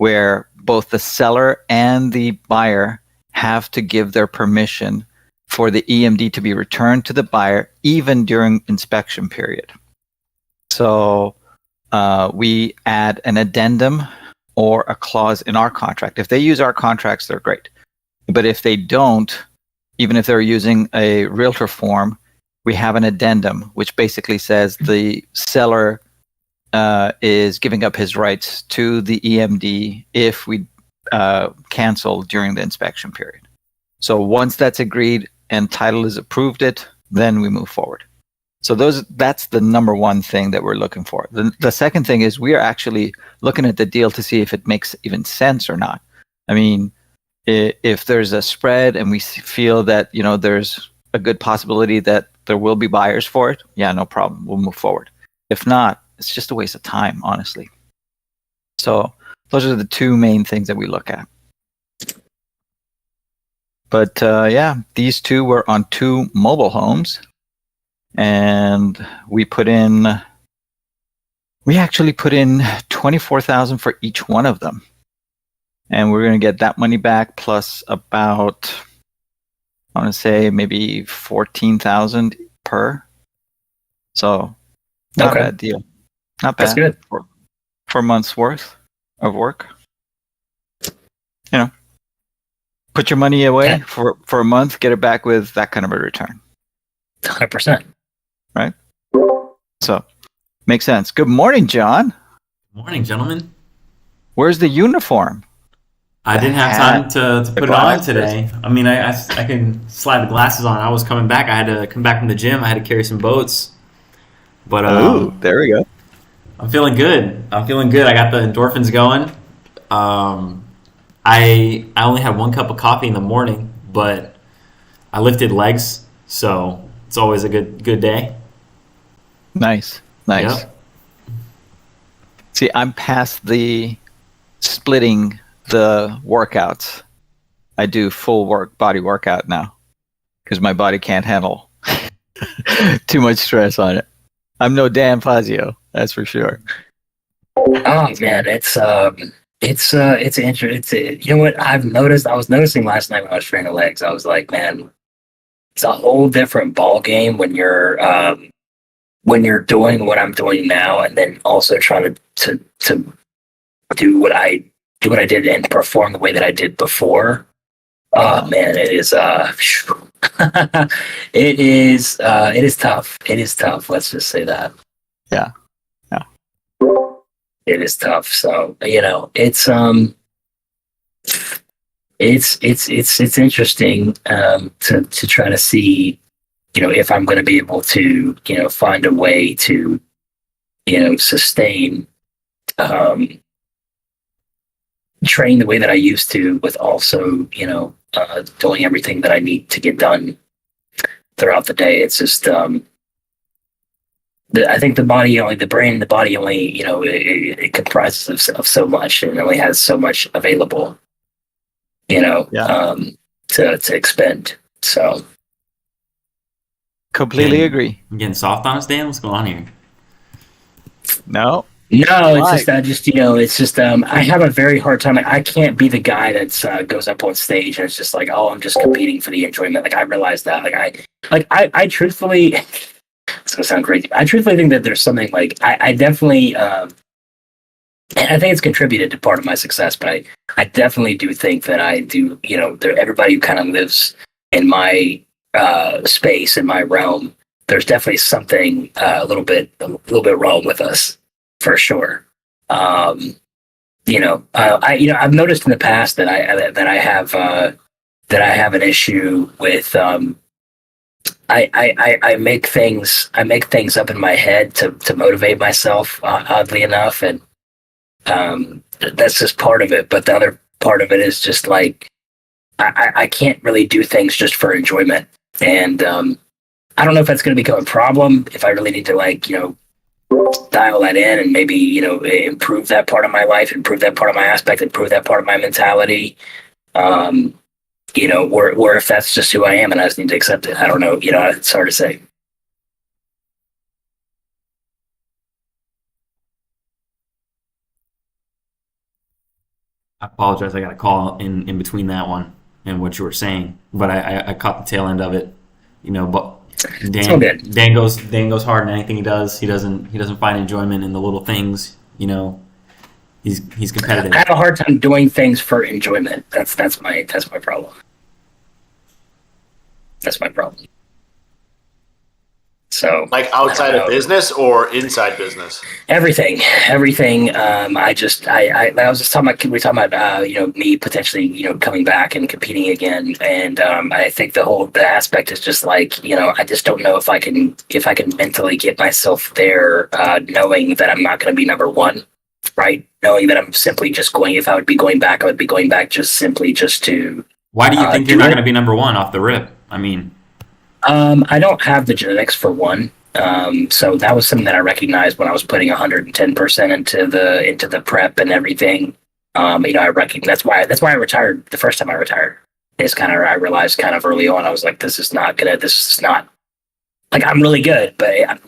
where both the seller and the buyer have to give their permission for the EMD to be returned to the buyer, even during inspection period. So we add an addendum or a clause in our contract. If they use our contracts, they're great. But if they don't, even if they're using a realtor form, we have an addendum, which basically says the seller is giving up his rights to the EMD if we cancel during the inspection period. So once that's agreed and title is approved it, then we move forward. So that's the number one thing that we're looking for. The second thing is we are actually looking at the deal to see if it makes even sense or not. I mean, if there's a spread and we feel that, you know, there's a good possibility that there will be buyers for it, yeah, no problem. We'll move forward. If not, it's just a waste of time, honestly. So those are the two main things that we look at. But yeah, these two were on 2 mobile homes. And we actually put in $24,000 for each one of them. And we're going to get that money back plus about, I want to say maybe $14,000 per. So not a bad deal. Not bad. That's good. For a month's worth of work. You know, put your money away for a month, get it back with that kind of a return. 100%. Right? So, makes sense. Good morning, John. Good morning, gentlemen. Where's the uniform? I didn't have time to put it on today. I mean, I can slide the glasses on. I was coming back. I had to come back from the gym. I had to carry some boats. But there we go. I'm feeling good. I got the endorphins going. I only had 1 cup of coffee in the morning, but I lifted legs, so it's always a good day. Nice. Yep. See, I'm past the splitting the workouts. I do full body workout now because my body can't handle too much stress on it. I'm no Dan Fazio, that's for sure. Oh man, it's interesting. You know what I've noticed? I was noticing last night when I was training legs. I was like, man, it's a whole different ball game when you're doing what I'm doing now, and then also trying to do what I did and perform the way that I did before. Oh man, it is it is tough. It is tough. Let's just say that. Yeah. It is tough. So, you know, it's interesting to try to see, you know, if I'm going to be able to, you know, find a way to, you know, sustain train the way that I used to, with also, you know, doing everything that I need to get done throughout the day. It's just I think the brain, the body only, you know, it comprises of so much, and it only has so much available, you know, to expend. So completely agree. I'm getting soft on us, Dan. What's going on here? No, it's just you know, it's just I have a very hard time. I can't be the guy that goes up on stage and it's just like, oh, I'm just competing for the enjoyment. Like I realize that. I truthfully. It's gonna sound crazy. I truthfully think that there's something like I definitely and I think it's contributed to part of my success, but I definitely do think that I do, you know, everybody who kind of lives in my space, in my realm, there's definitely something a little bit wrong with us, for sure. You know, I've noticed in the past that I have an issue with I make things up in my head to motivate myself, oddly enough, and that's just part of it. But the other part of it is just like I can't really do things just for enjoyment, and I don't know if that's going to become a problem if I really need to, like, you know, dial that in and maybe, you know, improve that part of my life, improve that part of my aspect, improve that part of my mentality. You know, or if that's just who I am and I just need to accept it. I don't know. You know, it's hard to say. I apologize. I got a call in between that one and what you were saying, but I caught the tail end of it. But Dan goes hard in anything he does. He doesn't find enjoyment in the little things. He's competitive. I have a hard time doing things for enjoyment. That's my problem. That's my problem. So, like outside of business or inside business? Everything. I was just talking about, we were talking about, me potentially, coming back and competing again. And I think the aspect is just like, I just don't know if I can mentally get myself there, knowing that I'm not going to be number one, right? Knowing that I'm simply just going, if I would be going back, I would be going back just to. Why do you think you're not going to be number one off the rip? I mean, I don't have the genetics for one. So that was something that I recognized when I was putting 110% into the prep and everything. I recognize that's why I retired the first time I retired. I realized kind of early on, I was like, this is not like, I'm really good, but I'm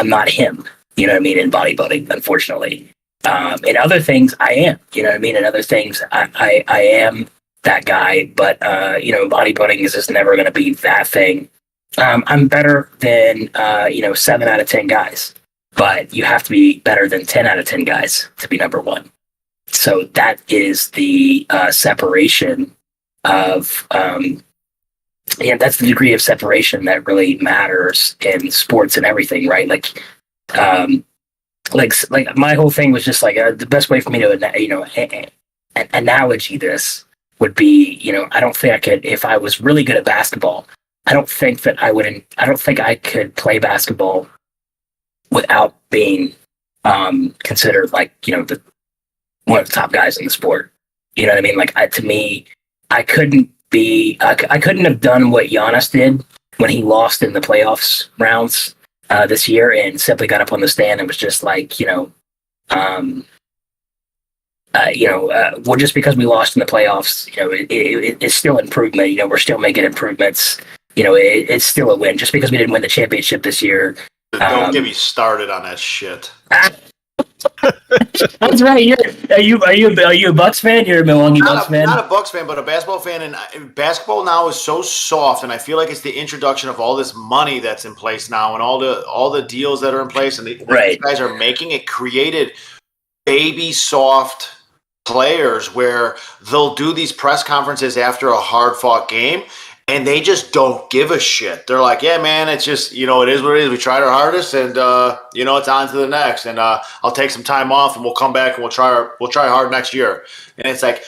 not him, in bodybuilding, unfortunately. In other things I am, in other things I am that guy, but bodybuilding is just never going to be that thing. I'm better than 7 out of 10 guys, but you have to be better than 10 out of 10 guys to be number one. So that is the separation of that's the degree of separation that really matters in sports and everything, right? Like my whole thing was just like the best way for me to analogy this would be, I don't think I could, if I was really good at basketball, I don't think I could play basketball without being considered like, one of the top guys in the sport. You know what I mean? Like to me, I couldn't have done what Giannis did when he lost in the playoffs rounds this year and simply got up on the stand and was just like, well, just because we lost in the playoffs, it's still improvement. We're still making improvements. It's still a win. Just because we didn't win the championship this year. Don't get me started on that shit. That's right. Are you a Bucks fan? You're a Milwaukee Bucks fan? Not a Bucks fan, but a basketball fan. And basketball now is so soft, and I feel like it's the introduction of all this money that's in place now, and all the deals that are in place, and these guys are making it created baby soft players where they'll do these press conferences after a hard fought game. And they just don't give a shit. They're like, yeah, man, it's just, it is what it is. We tried our hardest, and it's on to the next. And I'll take some time off, and we'll come back, and we'll try hard next year. And it's like,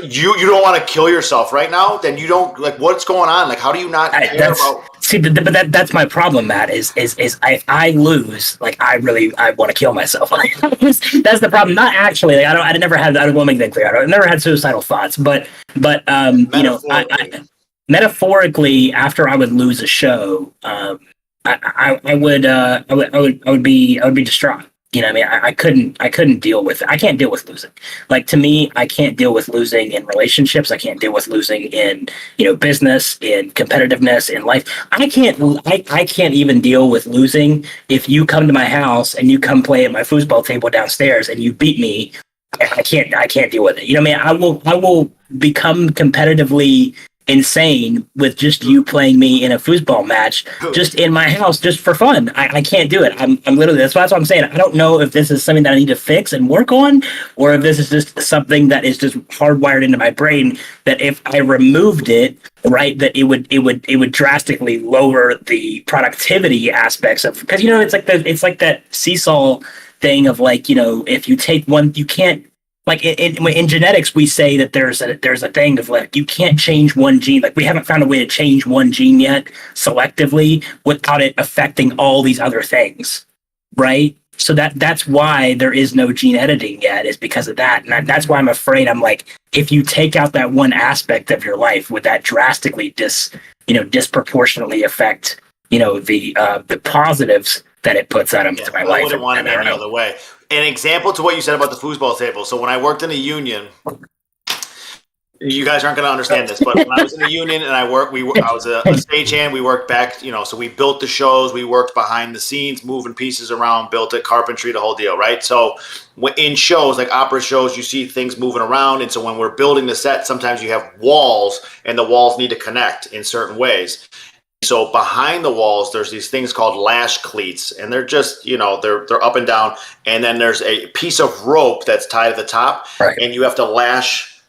you don't want to kill yourself right now. Then you don't, like, what's going on? Like, how do you not care about? See, but that's my problem, Matt. Is if I lose, like, I want to kill myself. That's the problem. Not actually. Like, I don't want to make that clear. I never had suicidal thoughts, but metaphorically, after I would lose a show, I would be distraught. I couldn't deal with it. I can't deal with losing. Like, to me, I can't deal with losing in relationships. I can't deal with losing in, business, in competitiveness, in life. I can't even deal with losing if you come to my house and you come play at my foosball table downstairs and you beat me. I can't deal with it. I will become competitively insane with just you playing me in a foosball match, just in my house, just for fun. I can't do it. I'm literally, that's what I'm saying. I don't know if this is something that I need to fix and work on, or if this is just something that is just hardwired into my brain, that if I removed it, right, that it would drastically lower the productivity aspects of, because it's like that seesaw thing of, like, if you take one, you can't, like, in genetics, we say that there's a thing of, like, you can't change one gene. Like, we haven't found a way to change one gene yet selectively without it affecting all these other things, right? So that's why there is no gene editing yet, is because of that. And that's why I'm afraid. I'm like, if you take out that one aspect of your life, would that drastically disproportionately affect, the positives that it puts out into my life? I wouldn't want it any other way. An example to what you said about the foosball table. So when I worked in a union, you guys aren't going to understand this, but when I was in the union and I was a stagehand. We worked back, so we built the shows. We worked behind the scenes, moving pieces around, built it, carpentry, the whole deal, right? So in shows, like opera shows, you see things moving around. And so when we're building the set, sometimes you have walls and the walls need to connect in certain ways. So behind the walls, there's these things called lash cleats, and they're just, they're up and down. And then there's a piece of rope that's tied at the top, right, and you have to lash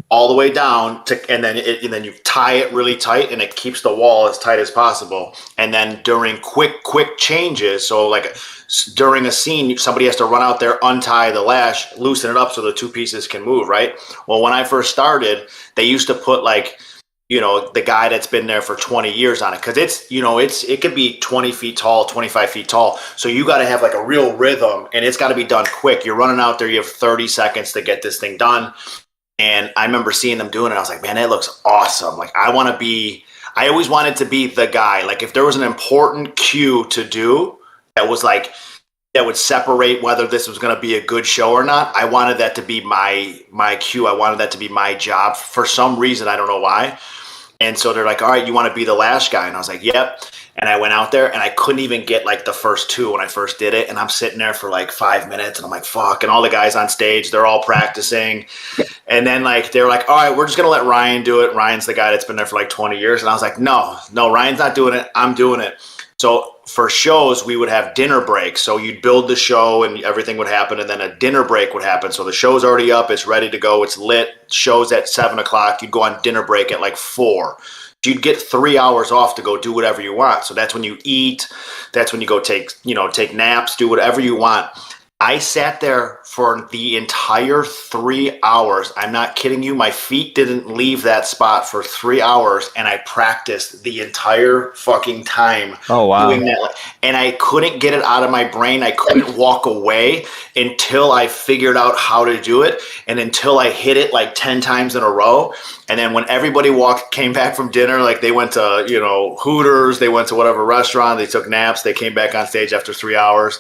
all the way down and then you tie it really tight, and it keeps the wall as tight as possible. And then during quick changes, so like during a scene, somebody has to run out there, untie the lash, loosen it up so the two pieces can move, right? Well, when I first started, they used to put like, the guy that's been there for 20 years on it. Cause it could be 20 feet tall, 25 feet tall. So you got to have like a real rhythm, and it's got to be done quick. You're running out there. You have 30 seconds to get this thing done. And I remember seeing them doing it. I was like, man, that looks awesome. Like I always wanted to be the guy. Like if there was an important cue to do that was like, that would separate whether this was going to be a good show or not, I wanted that to be my cue. I wanted that to be my job for some reason. I don't know why. And so they're like, all right, you want to be the lash guy? And I was like, yep. And I went out there and I couldn't even get like the first two when I first did it. And I'm sitting there for like 5 minutes and I'm like, fuck. And all the guys on stage, they're all practicing. And then like, they're like, all right, we're just going to let Ryan do it. Ryan's the guy that's been there for like 20 years. And I was like, no, Ryan's not doing it. I'm doing it. So for shows, we would have dinner breaks. So you'd build the show and everything would happen. And then a dinner break would happen. So the show's already up. It's ready to go. It's lit. Show's at 7:00. You'd go on dinner break at like 4. You'd get 3 hours off to go do whatever you want. So that's when you eat. That's when you go take naps, do whatever you want. I sat there for the entire 3 hours. I'm not kidding you. My feet didn't leave that spot for 3 hours, and I practiced the entire fucking time. Oh, wow. Doing that. And I couldn't get it out of my brain. I couldn't walk away until I figured out how to do it, and until I hit it like 10 times in a row. And then when everybody came back from dinner, like they went to, Hooters, they went to whatever restaurant, they took naps, they came back on stage after 3 hours.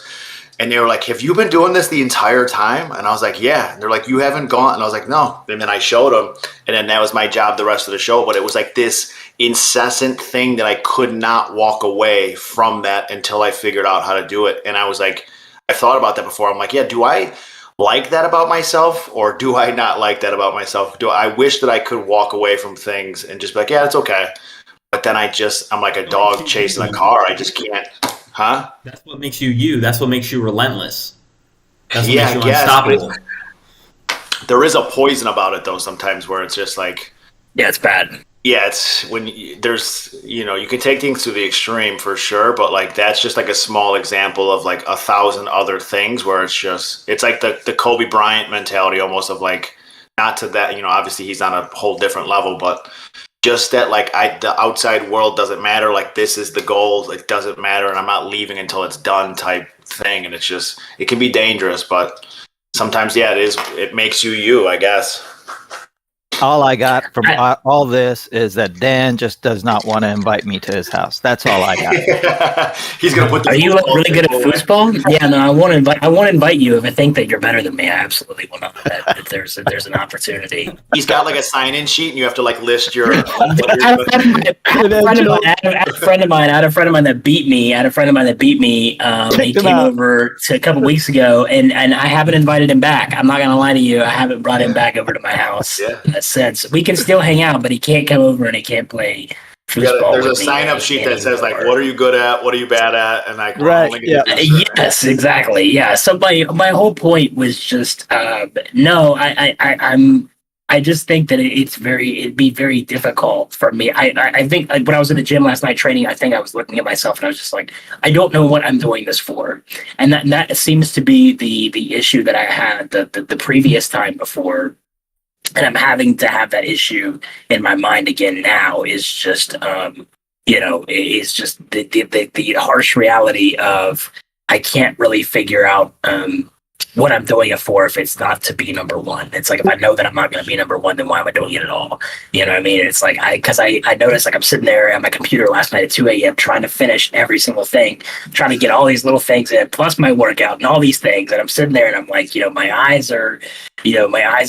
And they were like, have you been doing this the entire time? And I was like, yeah. And they're like, you haven't gone? And I was like, no. And then I showed them. And then that was my job the rest of the show. But it was like this incessant thing that I could not walk away from that until I figured out how to do it. And I was like, I thought about that before. I'm like, yeah, do I like that about myself, or do I not like that about myself? Do I wish that I could walk away from things and just be like, yeah, it's okay. But then I'm like a dog chasing a car. I just can't. Huh? That's what makes you you. That's what makes you relentless. That's what makes you unstoppable. There is a poison about it, though, sometimes, where it's just like... Yeah, it's bad. Yeah, it's when there's, you can take things to the extreme for sure, but like that's just like a small example of like 1,000 other things where it's like the Kobe Bryant mentality almost of like, not to that, obviously he's on a whole different level, but... just that like the outside world doesn't matter, like this is the goal, it doesn't matter, and I'm not leaving until it's done type thing. And it's just, it can be dangerous, but sometimes it makes you, I guess. All I got from all this is that Dan just does not want to invite me to his house. That's all I got. He's gonna put. Are you really good at foosball? Yeah, no, I want to invite you if I think that you're better than me. I absolutely want to. If there's an opportunity. He's got like a sign-in sheet, and you have to like list your. I had a friend of mine that beat me. He came over a couple weeks ago, and I haven't invited him back. I'm not gonna lie to you. I haven't brought him back over to my house. Yeah. Sense we can still hang out, but he can't come over and he can't play foosball. There's a sign-up sheet that says like, what are you good at, what are you bad at, and like, right, yeah. Yes, exactly, yeah. So my whole point was just no, I just think that it'd be very difficult for me. I think like, when I was in the gym last night training, I think I was looking at myself and I was just like, I don't know what I'm doing this for, and that seems to be the issue that I had the previous time before. And I'm having to have that issue in my mind again now is just, it's just the harsh reality of I can't really figure out what I'm doing it for if it's not to be number one. It's like, if I know that I'm not going to be number one, then why am I doing it at all? You know what I mean? It's like, because I noticed like I'm sitting there at my computer last night at 2 a.m. trying to finish every single thing, trying to get all these little things in, plus my workout and all these things. And I'm sitting there and I'm like, my eyes are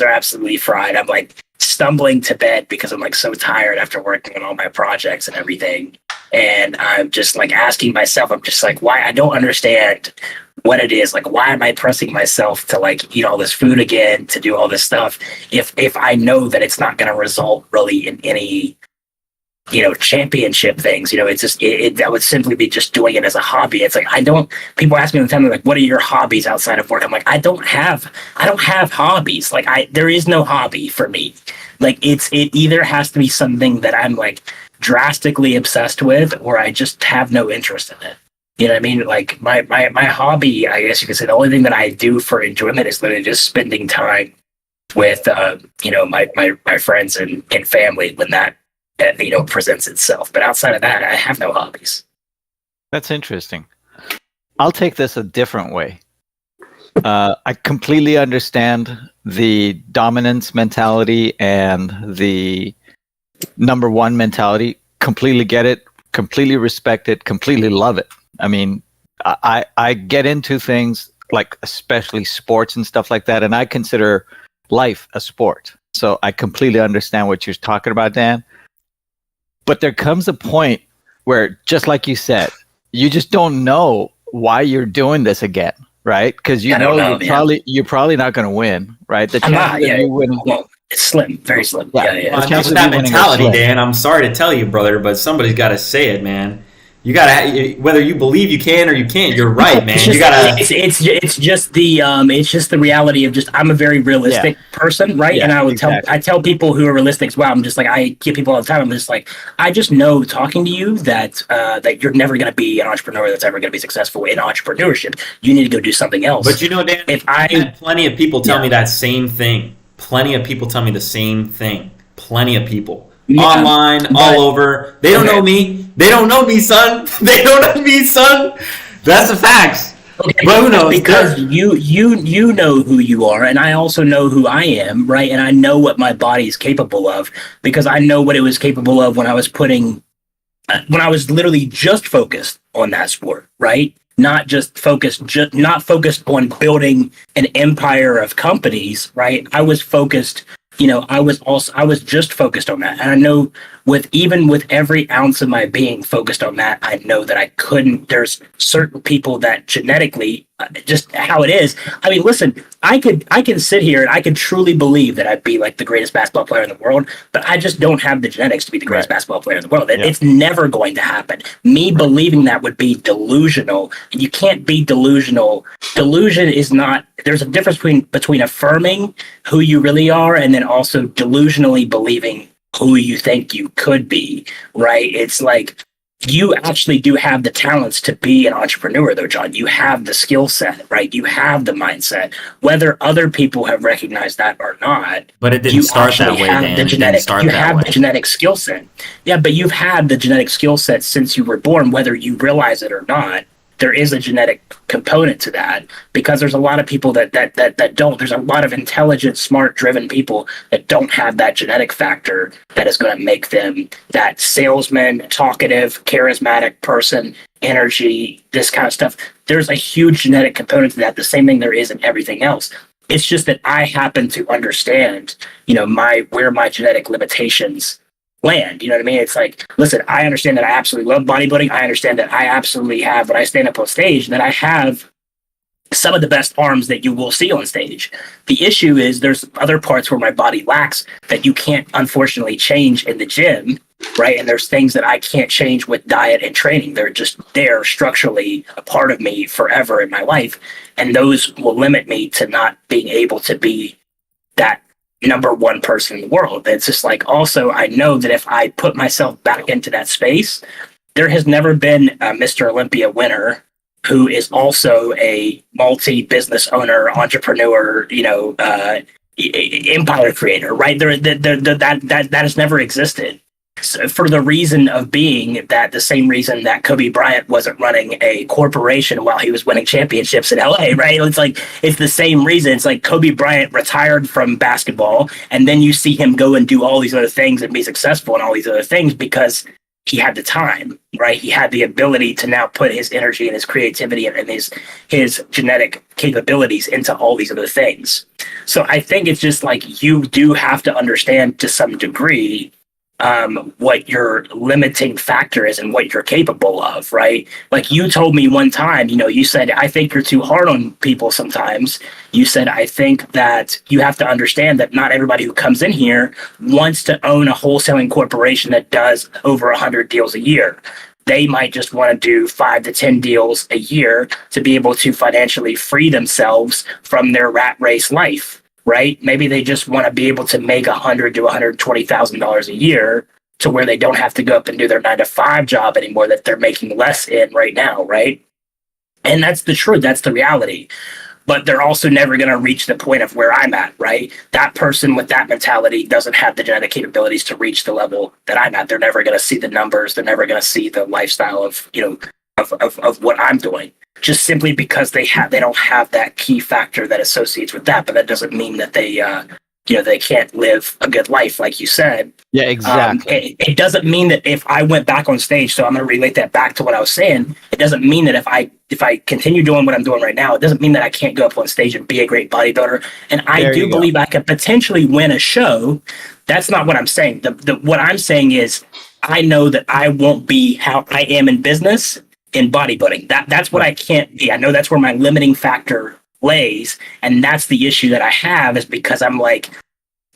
absolutely fried. I'm like stumbling to bed because I'm like so tired after working on all my projects and everything. And I'm just like asking myself, I'm just like, why? I don't understand what it is. Like, why am I pressing myself to like eat all this food again, to do all this stuff, if I know that it's not going to result really in any, championship things? It's just, that would simply be just doing it as a hobby. It's like, people ask me all the time, they're like, what are your hobbies outside of work? I'm like, I don't have hobbies. Like there is no hobby for me. Like it either has to be something that I'm like drastically obsessed with, or I just have no interest in it. You know what I mean? Like my hobby, I guess you could say, the only thing that I do for enjoyment is literally just spending time with, my friends and family when that, presents itself. But outside of that, I have no hobbies. That's interesting. I'll take this a different way. I completely understand the dominance mentality and the number one mentality. Completely get it, completely respect it, completely love it. I mean, I get into things like especially sports and stuff like that, and I consider life a sport. So I completely understand what you're talking about, Dan. But there comes a point where, just like you said, you just don't know why you're doing this again, right? Because you're probably not going to win, right? The chances that you win. Well, it's slim, very slim. Well, that's that mentality, Dan. I'm sorry to tell you, brother, but somebody's got to say it, man. You gotta, whether you believe you can or you can't. You're right, man. You gotta. It's just the reality of just, I'm a very realistic person, right? And I tell people who are realistic as well. I'm just like, I give people all the time. I'm just like, I just know talking to you that you're never gonna be an entrepreneur that's ever gonna be successful in entrepreneurship. You need to go do something else. But Dan, I had plenty of people tell me that same thing. Plenty of people tell me the same thing. Plenty of people. Online, all over. They don't know me. They don't know me, son. They don't know me, son. That's the facts. Okay, but who knows? Because you know who you are, and I also know who I am, right? And I know what my body is capable of, because I know what it was capable of when I was literally just focused on that sport, right? Not focused on building an empire of companies, right? I was focused. I was just focused on that. And I know with every ounce of my being focused on that, I know that I couldn't, there's certain people that genetically, just how it is. I mean, listen, I can sit here and I can truly believe that I'd be like the greatest basketball player in the world, but I just don't have the genetics to be the greatest basketball player in the world. It's never going to happen. Me believing that would be delusional. You can't be delusional. Delusion is not, there's a difference between affirming who you really are and then also delusionally believing who you think you could be, right? It's like, you actually do have the talents to be an entrepreneur, though, John. You have the skill set, right? You have the mindset. Whether other people have recognized that or not, but it didn't start that way, Dan. You have the genetic skill set. Yeah, but you've had the genetic skill set since you were born, whether you realize it or not. There is a genetic component to that, because there's a lot of people that don't. There's a lot of intelligent, smart, driven people that don't have that genetic factor that is going to make them that salesman, talkative, charismatic person, energy, this kind of stuff. There's a huge genetic component to that. The same thing there is in everything else. It's just that I happen to understand, where my genetic limitations land. You know what I mean? It's like, listen, I understand that I absolutely love bodybuilding. I understand that I absolutely have, when I stand up on stage, that I have some of the best arms that you will see on stage. The issue is there's other parts where my body lacks that you can't unfortunately change in the gym, right? And there's things that I can't change with diet and training. They're just there structurally a part of me forever in my life. And those will limit me to not being able to be that number one person in the world. It's just like, also, I know that if I put myself back into that space, there has never been a Mr. Olympia winner who is also a multi-business owner, entrepreneur, empire creator, right? That has never existed. So for the reason of being that the same reason that Kobe Bryant wasn't running a corporation while he was winning championships in LA, right? It's like, it's the same reason. It's like Kobe Bryant retired from basketball, and then you see him go and do all these other things and be successful in all these other things because he had the time, right? He had the ability to now put his energy and his creativity and his genetic capabilities into all these other things. So I think it's just like you do have to understand to some degree what your limiting factor is and what you're capable of, right? Like you told me one time, you said, I think you're too hard on people sometimes. You said, I think that you have to understand that not everybody who comes in here wants to own a wholesaling corporation that does over 100 deals a year. They might just want to do 5 to 10 deals a year to be able to financially free themselves from their rat race life. Right? Maybe they just want to be able to make $100,000 to $120,000 a year to where they don't have to go up and do their 9-to-5 job anymore that they're making less in right now, right? And that's the truth. That's the reality. But they're also never going to reach the point of where I'm at, right? That person with that mentality doesn't have the genetic capabilities to reach the level that I'm at. They're never going to see the numbers. They're never going to see the lifestyle of, of what I'm doing. Just simply because they don't have that key factor that associates with that, but that doesn't mean that they they can't live a good life, like you said. Yeah, exactly. It doesn't mean that if I went back on stage, so I'm going to relate that back to what I was saying. It doesn't mean that if I continue doing what I'm doing right now, it doesn't mean that I can't go up on stage and be a great bodybuilder. And I do believe I could potentially win a show. That's not what I'm saying. What I'm saying is I know that I won't be how I am in business in bodybuilding. That's what I can't be. I know that's where my limiting factor lays, and that's the issue that I have, is because I'm like,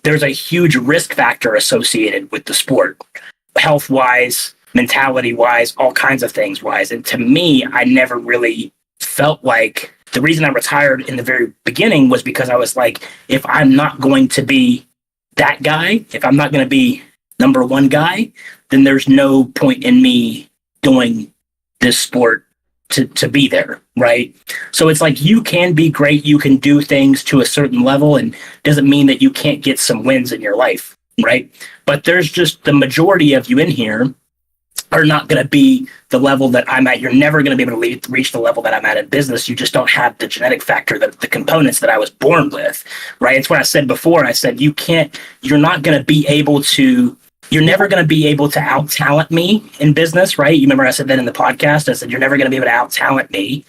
there's a huge risk factor associated with the sport, health wise, mentality wise, all kinds of things wise. And to me, I never really felt like the reason I retired in the very beginning was because I was like, if I'm not going to be that guy, if I'm not going to be number one guy, then there's no point in me doing this sport to be there, right? So it's like you can be great, you can do things to a certain level, and doesn't mean that you can't get some wins in your life, right? But there's just the majority of you in here are not going to be the level that I'm at. You're never going to be able to reach the level that I'm at in business. You just don't have the genetic factor, the components that I was born with, right? It's what I said before. I said, you're not going to be able to, you're never going to be able to out-talent me in business, right? You remember I said that in the podcast. I said, you're never going to be able to out-talent me.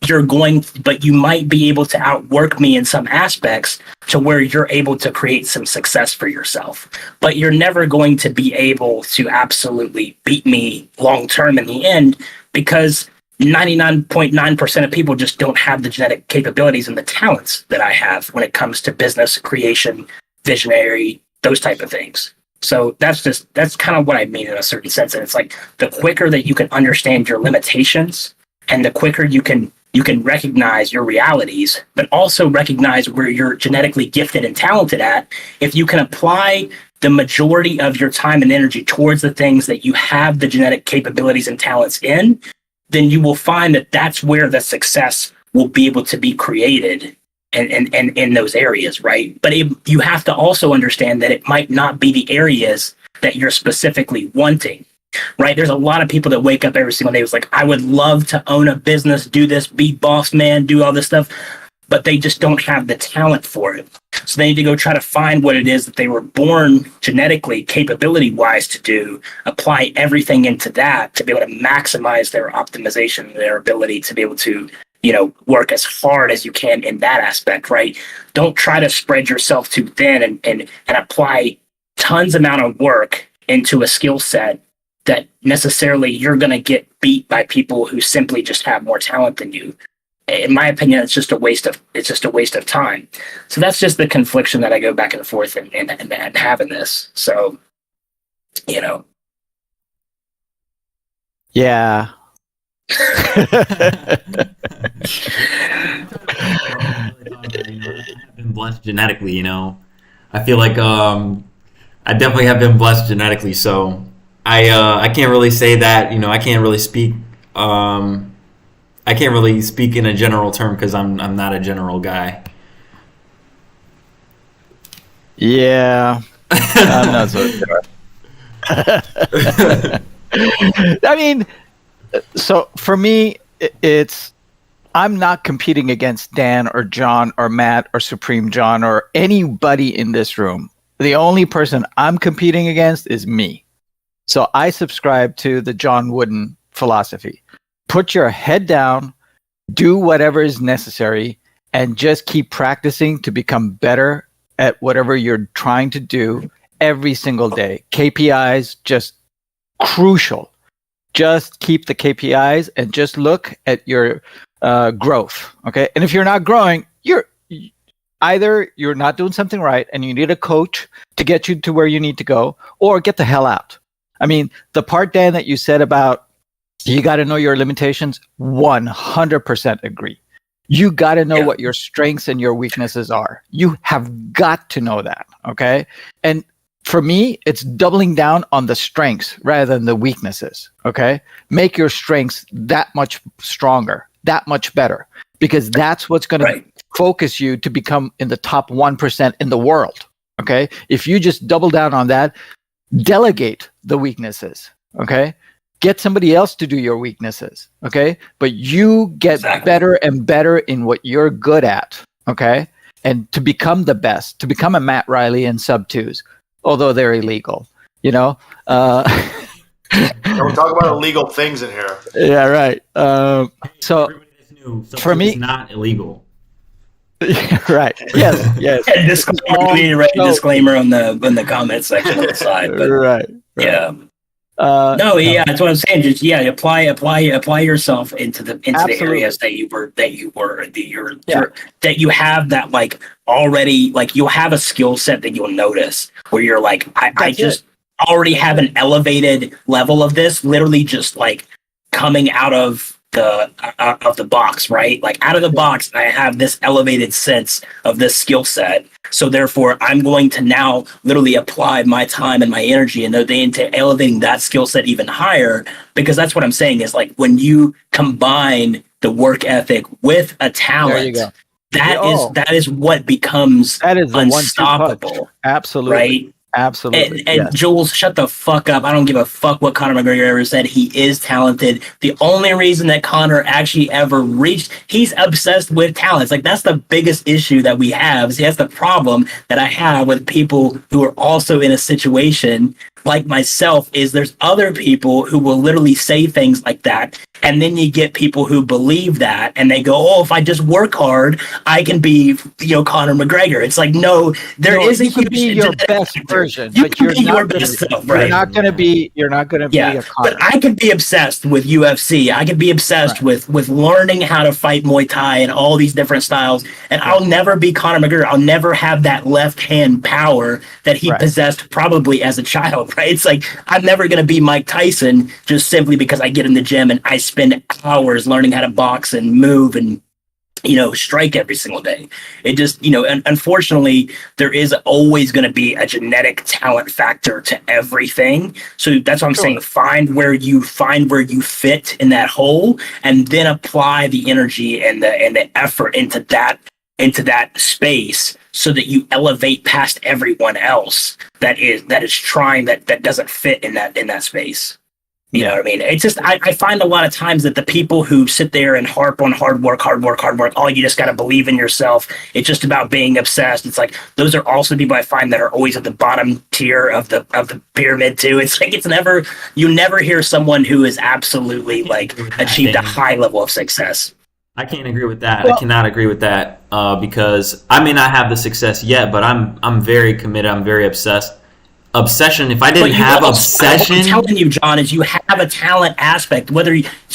But you might be able to outwork me in some aspects to where you're able to create some success for yourself. But you're never going to be able to absolutely beat me long-term in the end, because 99.9% of people just don't have the genetic capabilities and the talents that I have when it comes to business, creation, visionary, those type of things. So that's kind of what I mean in a certain sense. And it's like the quicker that you can understand your limitations and the quicker you can recognize your realities, but also recognize where you're genetically gifted and talented at. If you can apply the majority of your time and energy towards the things that you have the genetic capabilities and talents in, then you will find that that's where the success will be able to be created and in those areas, right? But you have to also understand that it might not be the areas that you're specifically wanting, right? There's a lot of people that wake up every single day. It's like, I would love to own a business, do this, be boss man, do all this stuff, but they just don't have the talent for it. So they need to go try to find what it is that they were born genetically, capability-wise to do, apply everything into that to be able to maximize their optimization, their ability to be able to, work as hard as you can in that aspect, right? Don't try to spread yourself too thin and apply tons amount of work into a skill set that necessarily you're going to get beat by people who simply just have more talent than you. In my opinion, it's just a waste of time. So that's just the confliction that I go back and forth and have in this. So, Yeah. I've been blessed genetically, I feel like I definitely have been blessed genetically, so I can't really say that, I can't really speak in a general term because I'm not a general guy. Yeah. I'm not so sure. I mean, so for me, I'm not competing against Dan or John or Matt or Supreme John or anybody in this room. The only person I'm competing against is me. So I subscribe to the John Wooden philosophy. Put your head down, do whatever is necessary, and just keep practicing to become better at whatever you're trying to do every single day. KPIs, just crucial. Just keep the KPIs and just look at your growth. Okay. And if you're not growing, either you're not doing something right and you need a coach to get you to where you need to go, or get the hell out. I mean, the part, Dan, that you said about you got to know your limitations, 100% agree. You got to know what your strengths and your weaknesses are. You have got to know that. Okay. And for me, it's doubling down on the strengths rather than the weaknesses. Okay. Make your strengths that much stronger, that much better, because that's what's going to focus you to become in the top 1% in the world. Okay. If you just double down on that, delegate the weaknesses. Okay. Get somebody else to do your weaknesses. Okay. But you get better and better in what you're good at. Okay. And to become the best, to become a Matt Riley in sub twos, although they're illegal, you know. Don't talk about illegal things in here. Yeah, right. So for me, it's not illegal. Right. Yes. Disclaimer on the comment section on the side. But, right. Yeah. That's what I'm saying. Just apply yourself into the areas that you have that like already, like you'll have a skill set that you'll notice where you're like, I just already have an elevated level of this, literally just like coming out of the box, right? Like out of the box, I have this elevated sense of this skill set. So therefore, I'm going to now literally apply my time and my energy into elevating that skill set even higher, because that's what I'm saying is like when you combine the work ethic with a talent, that is what becomes unstoppable. Absolutely. Right? Absolutely. And Jules, shut the fuck up. I don't give a fuck what Conor McGregor ever said. He is talented. The only reason that Conor actually ever reached, he's obsessed with talents. Like that's the biggest issue that we have. See, that's the problem that I have with people who are also in a situation like myself, is there's other people who will literally say things like that. And then you get people who believe that and they go, oh, if I just work hard, I can be, Conor McGregor. It's like, no, you can be your best version, but you're not going to be a Conor. But I can be obsessed with UFC. I can be obsessed with learning how to fight Muay Thai and all these different styles. And I'll never be Conor McGregor. I'll never have that left hand power that he possessed probably as a child. Right? It's like I'm never going to be Mike Tyson just simply because I get in the gym and I spend hours learning how to box and move and strike every single day. It just unfortunately there is always going to be a genetic talent factor to everything. So that's what I'm saying. Find where you fit in that hole, and then apply the energy and the effort into that space, so that you elevate past everyone else that is trying that doesn't fit in that space. You know what I mean? It's just I find a lot of times that the people who sit there and harp on hard work, oh, you just got to believe in yourself. It's just about being obsessed. It's like those are also people I find that are always at the bottom tier of the pyramid too. It's like you never hear someone who is absolutely like achieved a high level of success. I can't agree with that. I cannot agree with that because I may not have the success yet, but I'm very committed. I'm very obsessed. Obsession. If I didn't have obsession, what I'm telling you, John, is you have a talent aspect.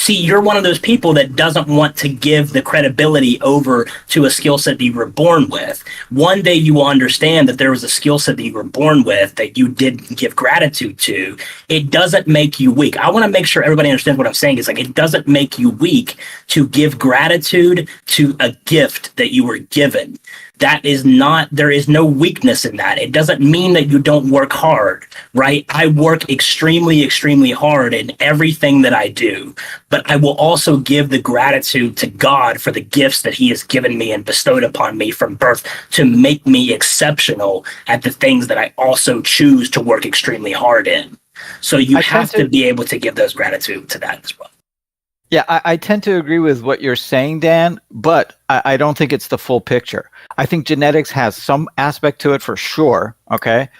You're one of those people that doesn't want to give the credibility over to a skill set that you were born with. One day you will understand that there was a skill set that you were born with that you didn't give gratitude to. It doesn't make you weak. I want to make sure everybody understands what I'm saying. It's like it doesn't make you weak to give gratitude to a gift that you were given. There is no weakness in that. It doesn't mean that you don't work hard, right? I work extremely, extremely hard in everything that I do, but I will also give the gratitude to God for the gifts that he has given me and bestowed upon me from birth to make me exceptional at the things that I also choose to work extremely hard in. So you have to be able to give those gratitude to that as well. Yeah, I tend to agree with what you're saying, Dan, but I don't think it's the full picture. I think genetics has some aspect to it for sure. Okay.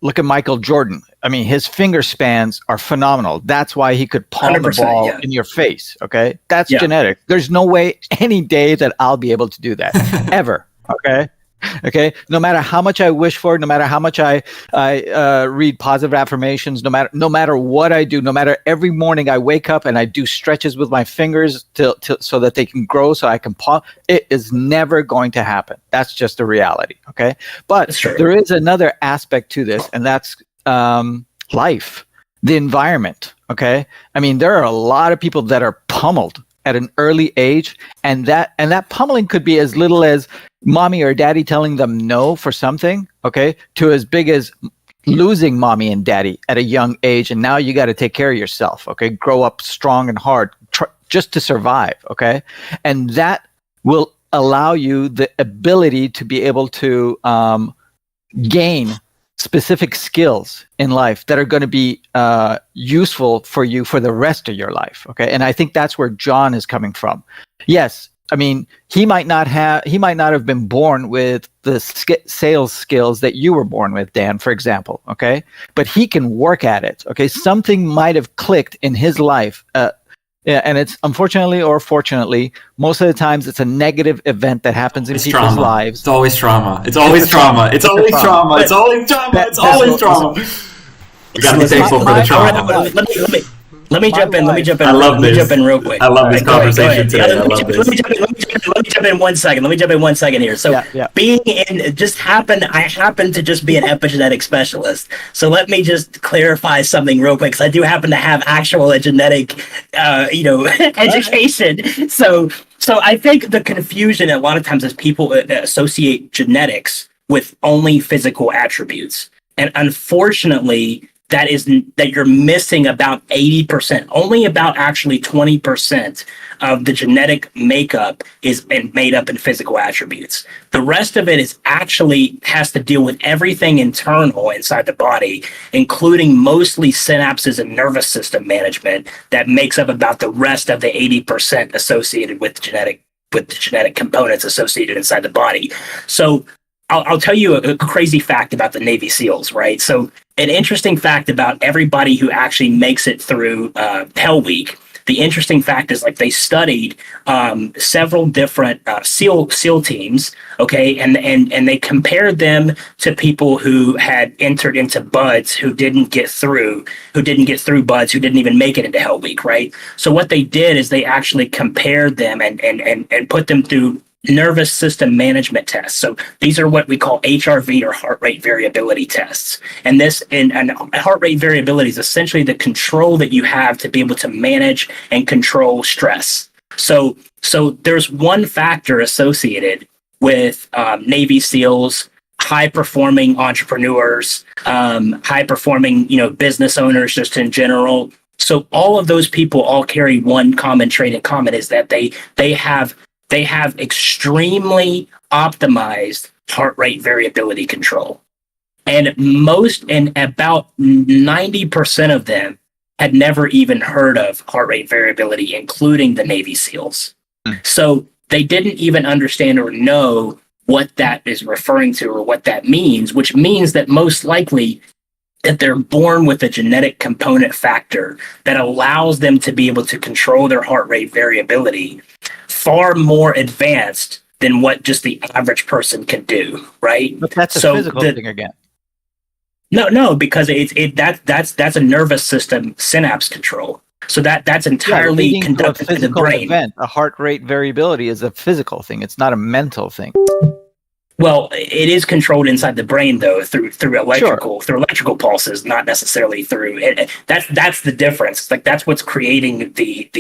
Look at Michael Jordan. I mean, his finger spans are phenomenal. That's why he could palm the ball in your face. Okay. That's genetic. There's no way any day that I'll be able to do that ever. Okay. Okay. No matter how much I wish for it, no matter how much I read positive affirmations, no matter what I do, no matter every morning I wake up and I do stretches with my fingers so that they can grow, so I can pause. It is never going to happen. That's just the reality. Okay. But there is another aspect to this, and that's life, the environment. Okay. I mean, there are a lot of people that are pummeled at an early age, and that pummeling could be as little as mommy or daddy telling them no for something, okay, to as big as losing mommy and daddy at a young age, and now you got to take care of yourself, okay, grow up strong and hard just to survive, okay, and that will allow you the ability to be able to gain specific skills in life that are going to be useful for you for the rest of your life. Okay. And I think that's where John is coming from. Yes. I mean, he might not have been born with the sales skills that you were born with, Dan, for example. Okay. But he can work at it. Okay. Something might have clicked in his life. And it's unfortunately or fortunately, most of the times it's a negative event that happens in people's lives. It's always trauma. It's always trauma. It's always trauma. It's always trauma. It's always trauma. We gotta be thankful for the trauma. Let me jump in. I love this. Let me jump in real quick. I love this conversation today. Let me jump in 1 second. Let me jump in 1 second here. So I happen to just be an epigenetic specialist. So let me just clarify something real quick, because I do happen to have actual genetic, education. So I think the confusion a lot of times is people associate genetics with only physical attributes, and unfortunately, that you're missing about 80%. Only about actually 20% of the genetic makeup is made up in physical attributes. The rest of it has to deal with everything internal inside the body, including mostly synapses and nervous system management, that makes up about the rest of the 80% associated with the genetic components associated inside the body. So I'll tell you a crazy fact about the Navy SEALs, right? So an interesting fact about everybody who actually makes it through Hell Week. The interesting fact is, like, they studied several different SEAL teams, okay, and they compared them to people who had entered into BUDS who didn't get through BUDS, who didn't even make it into Hell Week, right? So what they did is they actually compared them and put them through nervous system management tests. So these are what we call HRV, or heart rate variability tests. And heart rate variability is essentially the control that you have to be able to manage and control stress. So there's one factor associated with Navy SEALs, high performing entrepreneurs, high performing, business owners just in general. So all of those people all carry one common trait in common, is that they have extremely optimized heart rate variability control. And about 90% of them had never even heard of heart rate variability, including the Navy SEALs. So they didn't even understand or know what that is referring to or what that means, which means that most likely that they're born with a genetic component factor that allows them to be able to control their heart rate variability far more advanced than what just the average person can do, right? But that's a physical thing again. No, because that's a nervous system synapse control. So that's entirely conducted in the brain. Event. A heart rate variability is a physical thing. It's not a mental thing. Well, it is controlled inside the brain, though, through electrical pulses, not necessarily through it. That's the difference. Like, that's what's creating the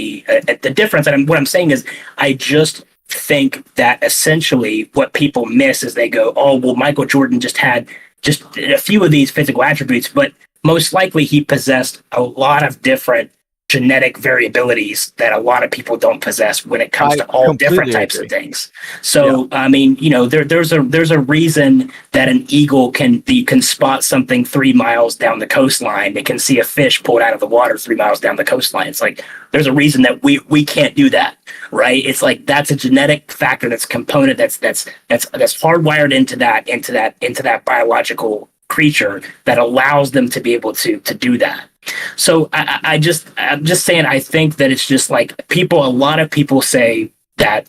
difference. And what I'm saying is, I just think that essentially what people miss is they go, oh, well, Michael Jordan just had just a few of these physical attributes, but most likely he possessed a lot of different genetic variabilities that a lot of people don't possess when it comes to all different types of things. So, I mean, you know, there's a reason that an eagle can spot something 3 miles down the coastline. They can see a fish pulled out of the water 3 miles down the coastline. It's like, there's a reason that we can't do that, right? It's like, that's a genetic factor, that's a component that's hardwired into that biological creature that allows them to be able to do that. So I'm just saying, I think that it's just like a lot of people say that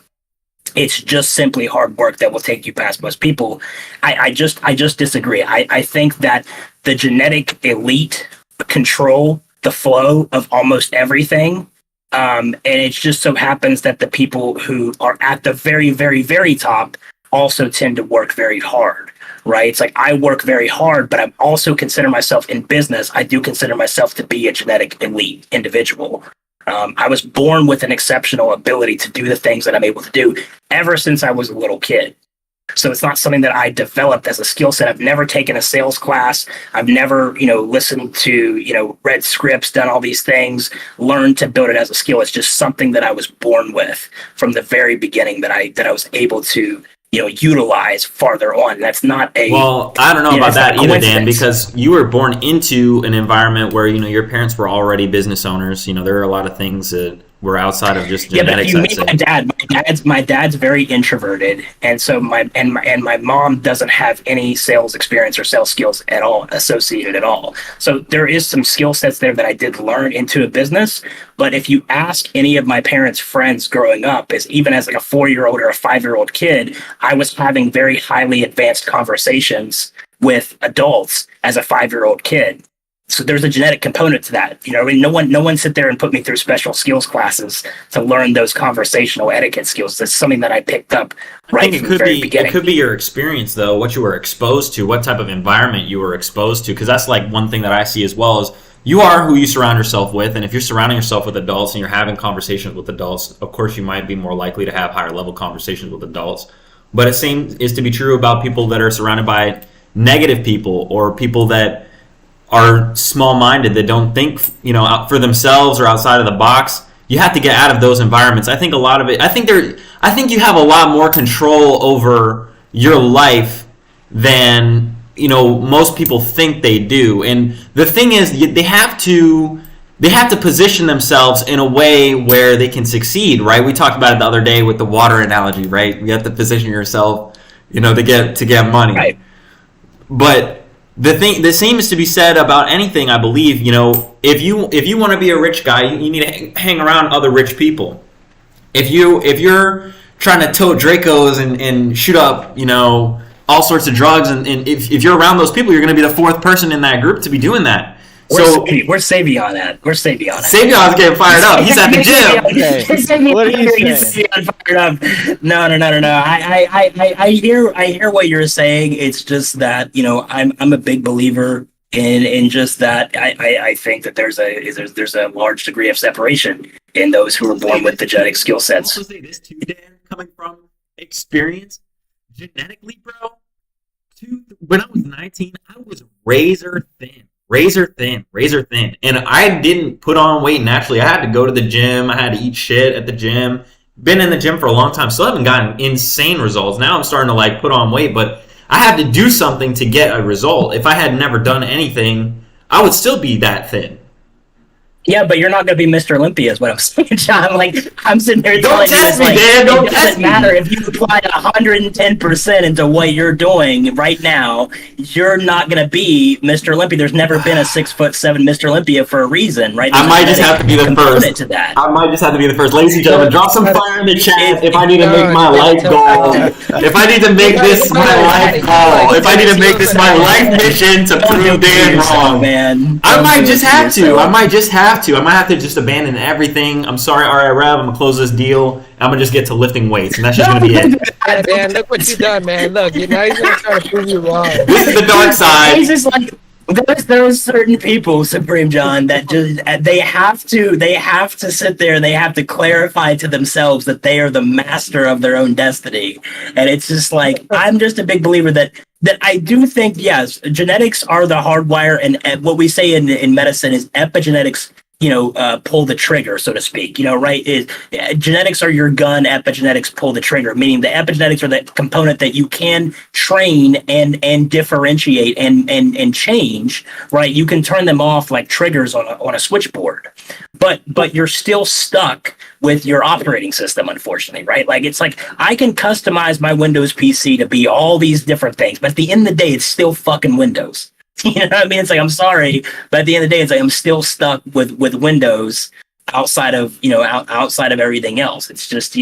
it's just simply hard work that will take you past most people. I just disagree. I think that the genetic elite control the flow of almost everything. And it just so happens that the people who are at the very, very, very top also tend to work very hard. Right? It's like, I work very hard, but I also consider myself in business. I do consider myself to be a genetic elite individual. I was born with an exceptional ability to do the things that I'm able to do ever since I was a little kid. So it's not something that I developed as a skill set. I've never taken a sales class. I've never, listened to, read scripts, done all these things, learned to build it as a skill. It's just something that I was born with from the very beginning that I was able to utilize farther on. That's not well, I don't know about that either, Dan, because you were born into an environment where, your parents were already business owners. There are a lot of things that were outside of just genetics. Yeah, but you meet my dad. My dad's very introverted, and so my mom doesn't have any sales experience or sales skills at all associated at all. So there is some skill sets there that I did learn into a business. But if you ask any of my parents' friends growing up, even as like a 4-year-old or a 5-year-old kid, I was having very highly advanced conversations with adults as a 5-year-old kid. So there's a genetic component to that. No one sit there and put me through special skills classes to learn those conversational etiquette skills. That's something that I picked up right from the very beginning. It could be your experience, though, what you were exposed to, what type of environment you were exposed to, because that's like one thing that I see as well is you are who you surround yourself with, and if you're surrounding yourself with adults and you're having conversations with adults, of course you might be more likely to have higher level conversations with adults. But it seems to be true about people that are surrounded by negative people or people that are small-minded, that don't think, out for themselves or outside of the box. You have to get out of those environments. I think a lot of it. I think you have a lot more control over your life than most people think they do. And the thing is, they have to position themselves in a way where they can succeed. Right? We talked about it the other day with the water analogy. Right? You have to position yourself, to get money. Right. But the same is to be said about anything, I believe. If you want to be a rich guy, you need to hang around other rich people. If you're trying to tote Dracos and shoot up, all sorts of drugs, and if you're around those people, you're going to be the fourth person in that group to be doing that. Where's Savion at? Savion's getting fired up. He's at the gym. What are you saying? Fired up. No. I hear what you're saying. It's just that I'm a big believer in just that. I think that there's a large degree of separation in those who are born with the genetic skill sets. I'll also say this too, Dan, coming from experience, genetically, bro. When I was 19, I was razor thin. And I didn't put on weight naturally. I had to go to the gym. I had to eat shit at the gym. Been in the gym for a long time. Still haven't gotten insane results. Now I'm starting to put on weight, but I had to do something to get a result. If I had never done anything, I would still be that thin. Yeah, but you're not going to be Mr. Olympia is what I'm saying, John. I'm sitting there telling you, it doesn't matter if you apply 110% into what you're doing right now, you're not going to be Mr. Olympia. There's never been a 6'7" Mr. Olympia for a reason, right? I might just have to be the first. To that. I might just have to be the first. Ladies and gentlemen, drop some fire in the chat if I need to make my life goal. If I need to make this my life goal. If I need to make this my life mission to prove Dan wrong. Man. I might just have to. I might have to just abandon everything. I'm sorry, REI Rev. I'm going to close this deal. I'm going to just get to lifting weights, and that's just going to be it. Man, look what you done, man. Look, now he's going to try to prove you wrong. This is the dark side. It's just there's certain people, Supreme John, that just they have to sit there and they have to clarify to themselves that they are the master of their own destiny. And it's just I'm just a big believer that I do think, yes, genetics are the hardwire, and what we say in medicine is epigenetics pull the trigger, so to speak, right? Genetics are your gun, epigenetics pull the trigger, meaning the epigenetics are the component that you can train and differentiate and change, right? You can turn them off like triggers on a switchboard, but you're still stuck with your operating system, unfortunately, right? Like, it's like, I can customize my Windows PC to be all these different things, but at the end of the day, it's still fucking Windows. You know what I mean? It's like, I'm sorry, but at the end of the day, it's like, I'm still stuck with Windows outside of everything else. It's just,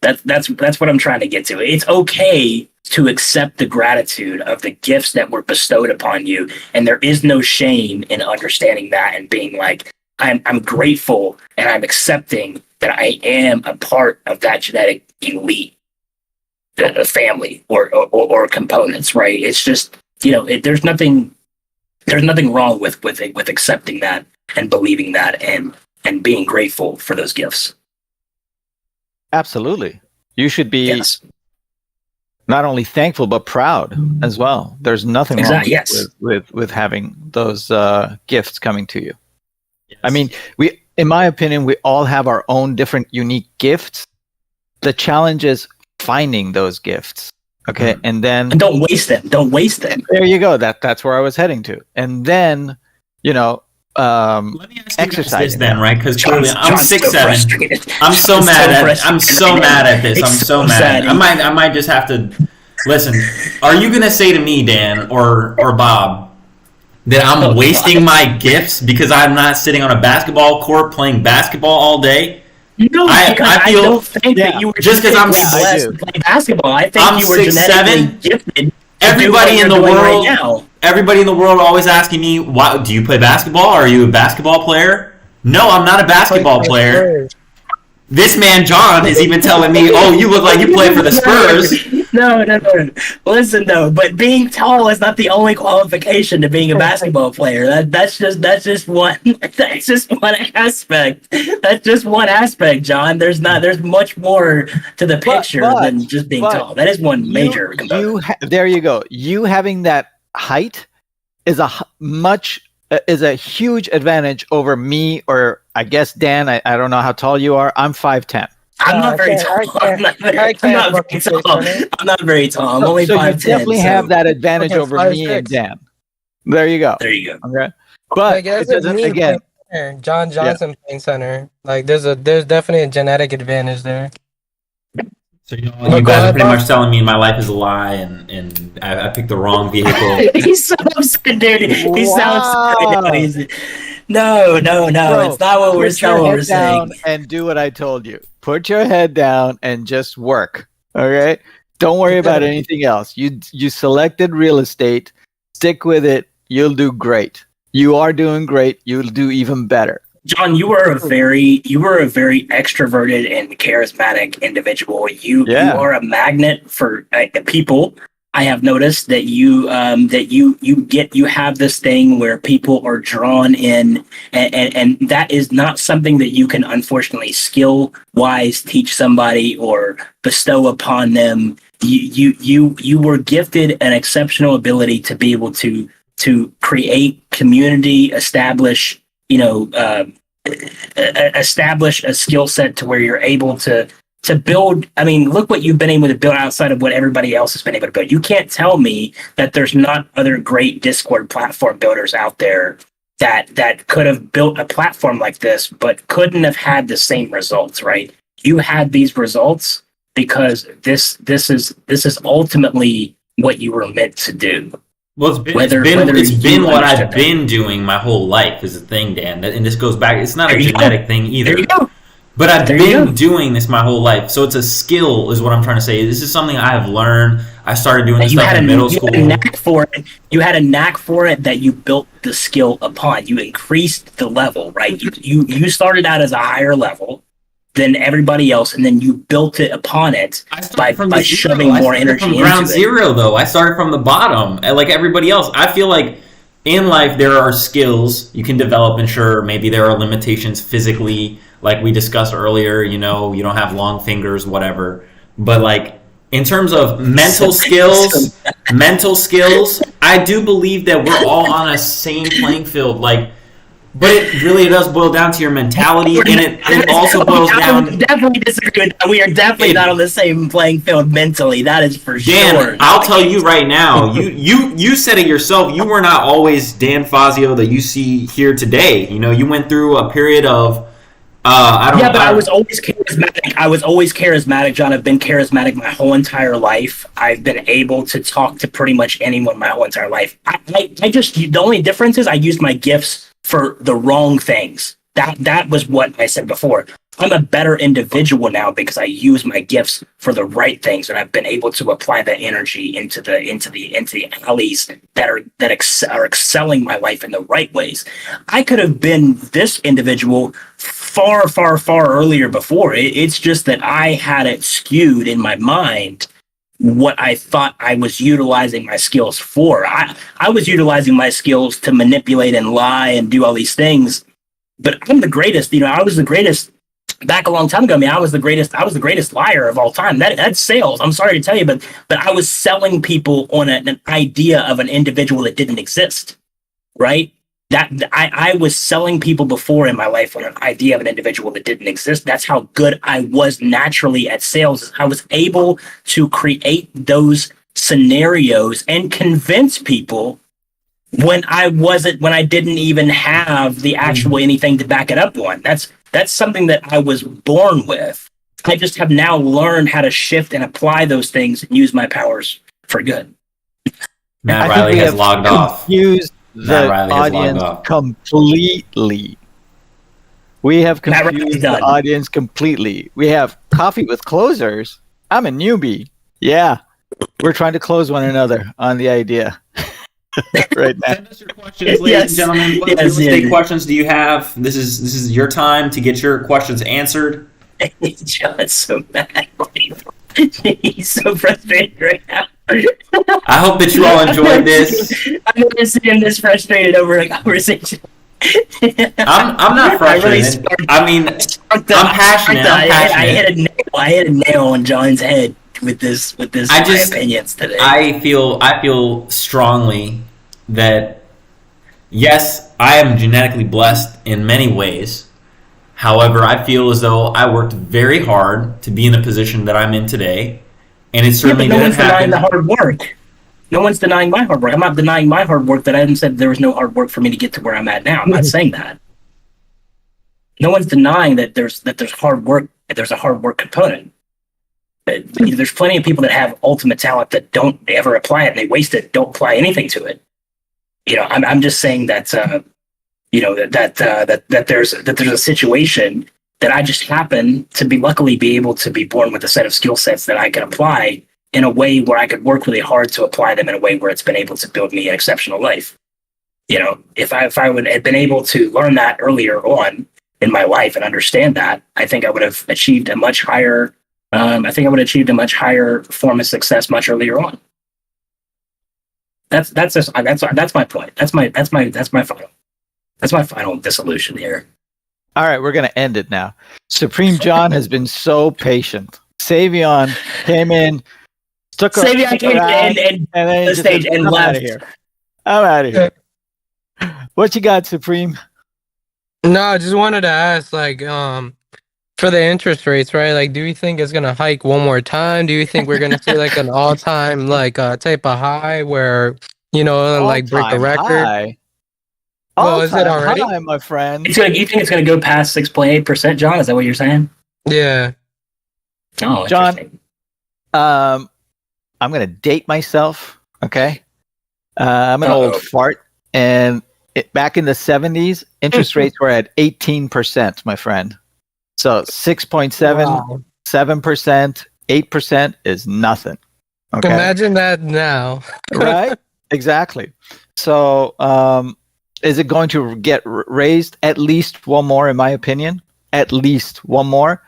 that's what I'm trying to get to. It's okay to accept the gratitude of the gifts that were bestowed upon you. And there is no shame in understanding that and being like, I'm grateful and I'm accepting that I am a part of that genetic elite. The family or components, right? It's just, there's nothing wrong with accepting that and believing that and being grateful for those gifts. Absolutely. You should be not only thankful but proud as well. There's nothing wrong with having those gifts coming to you. Yes. I mean, in my opinion, we all have our own different unique gifts. The challenge is finding those gifts, okay, and don't waste them. There you go. That's where I was heading to. And then, let me ask you this then, right? Because clearly I'm 6'7". I'm so mad at this. I'm so mad. I might just have to listen. Are you gonna say to me, Dan or Bob, that I'm wasting my gifts because I'm not sitting on a basketball court playing basketball all day? No, I don't think that you were just because I'm blessed to play basketball. I think I'm you were genetically gifted. Everybody in the world always asking me, "Why do you play basketball? Are you a basketball player?" No, I'm not a basketball player. This man John is even telling me, "Oh, you look like you play for the Spurs." No. Listen, though, but being tall is not the only qualification to being a basketball player. That's just one aspect. That's just one aspect, John. There's much more to the picture than just being tall. That is one major component. There you go. You having that height is a huge advantage over me, or I guess Dan. I don't know how tall you are. I'm 5'10". I'm not very tall. I'm not very tall. I'm only 5'10". So you definitely have that advantage over me and Dan. There you go. Okay. But it doesn't, again, John Johnson playing center. Like, there's definitely a genetic advantage there. So you guys are pretty much telling me my life is a lie and I picked the wrong vehicle. He's so upset, dude. He sounds crazy. No. Bro, it's not what we're saying. And do what I told you. Put your head down and just work. Okay? Don't worry about anything else. You selected real estate. Stick with it. You'll do great. You are doing great. You'll do even better. John, you were a very extroverted and charismatic individual. You are a magnet for people. I have noticed that you have this thing where people are drawn in, and that is not something that you can unfortunately skill wise teach somebody or bestow upon them. You were gifted an exceptional ability to be able to create community, establish a skill set to where you're able to build. I mean, look what you've been able to build outside of what everybody else has been able to build. You can't tell me that there's not other great Discord platform builders out there that could have built a platform like this, but couldn't have had the same results, right? You had these results because this is ultimately what you were meant to do. Well, it's been what I've been doing my whole life is the thing, Dan. And this goes back. It's not a genetic thing either. There you go. But I've been doing this my whole life. So it's a skill is what I'm trying to say. This is something I have learned. I started doing this stuff in middle school. You had a knack for it that you built the skill upon. You increased the level, right? You started out as a higher level than everybody else, and then you built it upon it by shoving more energy into it. Ground zero, though. I started from the bottom, like everybody else. I feel like in life there are skills you can develop, and sure, maybe there are limitations physically, like we discussed earlier. You don't have long fingers, whatever. But like in terms of mental skills, I I do believe that we're all on a same playing field. Like, but it really does boil down to your mentality, and it also boils down. I would definitely disagree with that. We are definitely not on the same playing field mentally. That is for Dan, sure. I'll tell you right now. You said it yourself. You were not always Dan Fazio that you see here today. You know, you went through a period of. I was always charismatic. I was always charismatic, John. I've been charismatic my whole entire life. I've been able to talk to pretty much anyone my whole entire life. I just, the only difference is I used my gifts for the wrong things. That was what I said before. I'm a better individual now because I use my gifts for the right things, and I've been able to apply that energy into the alleys that are excelling my life in the right ways. I could have been this individual far, far, far earlier before. It's just that I had it skewed in my mind what I thought I was utilizing my skills for. I was utilizing my skills to manipulate and lie and do all these things, but I'm the greatest. You know, I was the greatest. Back a long time ago, I mean, I was the greatest liar of all time. That's sales. I'm sorry to tell you, but I was selling people on an idea of an individual that didn't exist, right? That I was selling people before in my life on an idea of an individual that didn't exist. That's how good I was naturally at sales. I was able to create those scenarios and convince people when I didn't even have the actual anything to back it up on. That's something that I was born with. I just have now learned how to shift and apply those things and use my powers for good. Matt Riley has logged off. Confused the audience completely. We have confused the audience completely. We have coffee with closers. I'm a newbie. Yeah, we're trying to close one another on the idea. Right now. Send us your questions, ladies and gentlemen. What real estate questions do you have? This is your time to get your questions answered. John's so mad. He's so frustrated right now. I hope that you all enjoyed this. I'm never seen this frustrated over a conversation. I'm not frustrated. I'm passionate. I hit a nail on John's head with this my opinions today. I feel strongly that yes, I am genetically blessed in many ways. However, I feel as though I worked very hard to be in the position that I'm in today, and it certainly didn't happen. No one's denying the hard work. No one's denying my hard work. I'm not denying my hard work. That I haven't said there was no hard work for me to get to where I'm at now. I'm not saying that. No one's denying that there's hard work. That there's a hard work component. There's plenty of people that have ultimate talent that don't ever apply it, and they waste it, don't apply anything to it. You know, I'm just saying that that there's a situation that I just happen to luckily be able to be born with a set of skill sets that I can apply in a way where I could work really hard to apply them in a way where it's been able to build me an exceptional life. You know, if I would have been able to learn that earlier on in my life and understand that, I think I would have achieved a much higher. I think I would have achieved a much higher form of success much earlier on. That's my point. That's my final dissolution here. All right, we're gonna end it now. Supreme John has been so patient. Savion came in, Savion came in and then the stage and left. I'm out of here. What you got, Supreme? No, I just wanted to ask, like, for the interest rates, right? Like, do you think it's gonna hike one more time? Do you think we're gonna see like an all-time like type of high where like break the record? High. Well, is it already, high, my friend? You think it's gonna go past 6.8%, John? Is that what you're saying? Yeah. Oh, John. I'm gonna date myself. Okay. I'm an old fart, and back in the 70s, interest rates were at 18%, my friend. So 6.7, 7%, 8% is nothing. Okay. Imagine that now. Right? Exactly. So is it going to get raised at least one more, in my opinion? At least one more.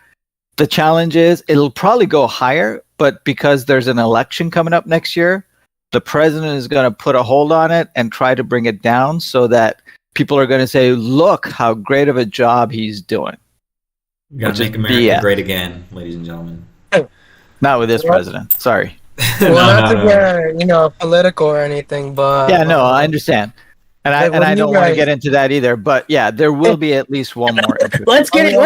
The challenge is it'll probably go higher, but because there's an election coming up next year, the president is going to put a hold on it and try to bring it down so that people are going to say, look how great of a job he's doing. You gotta make America great again, ladies and gentlemen. Not with this president. Sorry. Well, No, not to no. get political or anything, but Yeah, no, I understand. And like, what I do you don't want to guys? get into that either, but yeah, there will be at least one more interest. Let's get into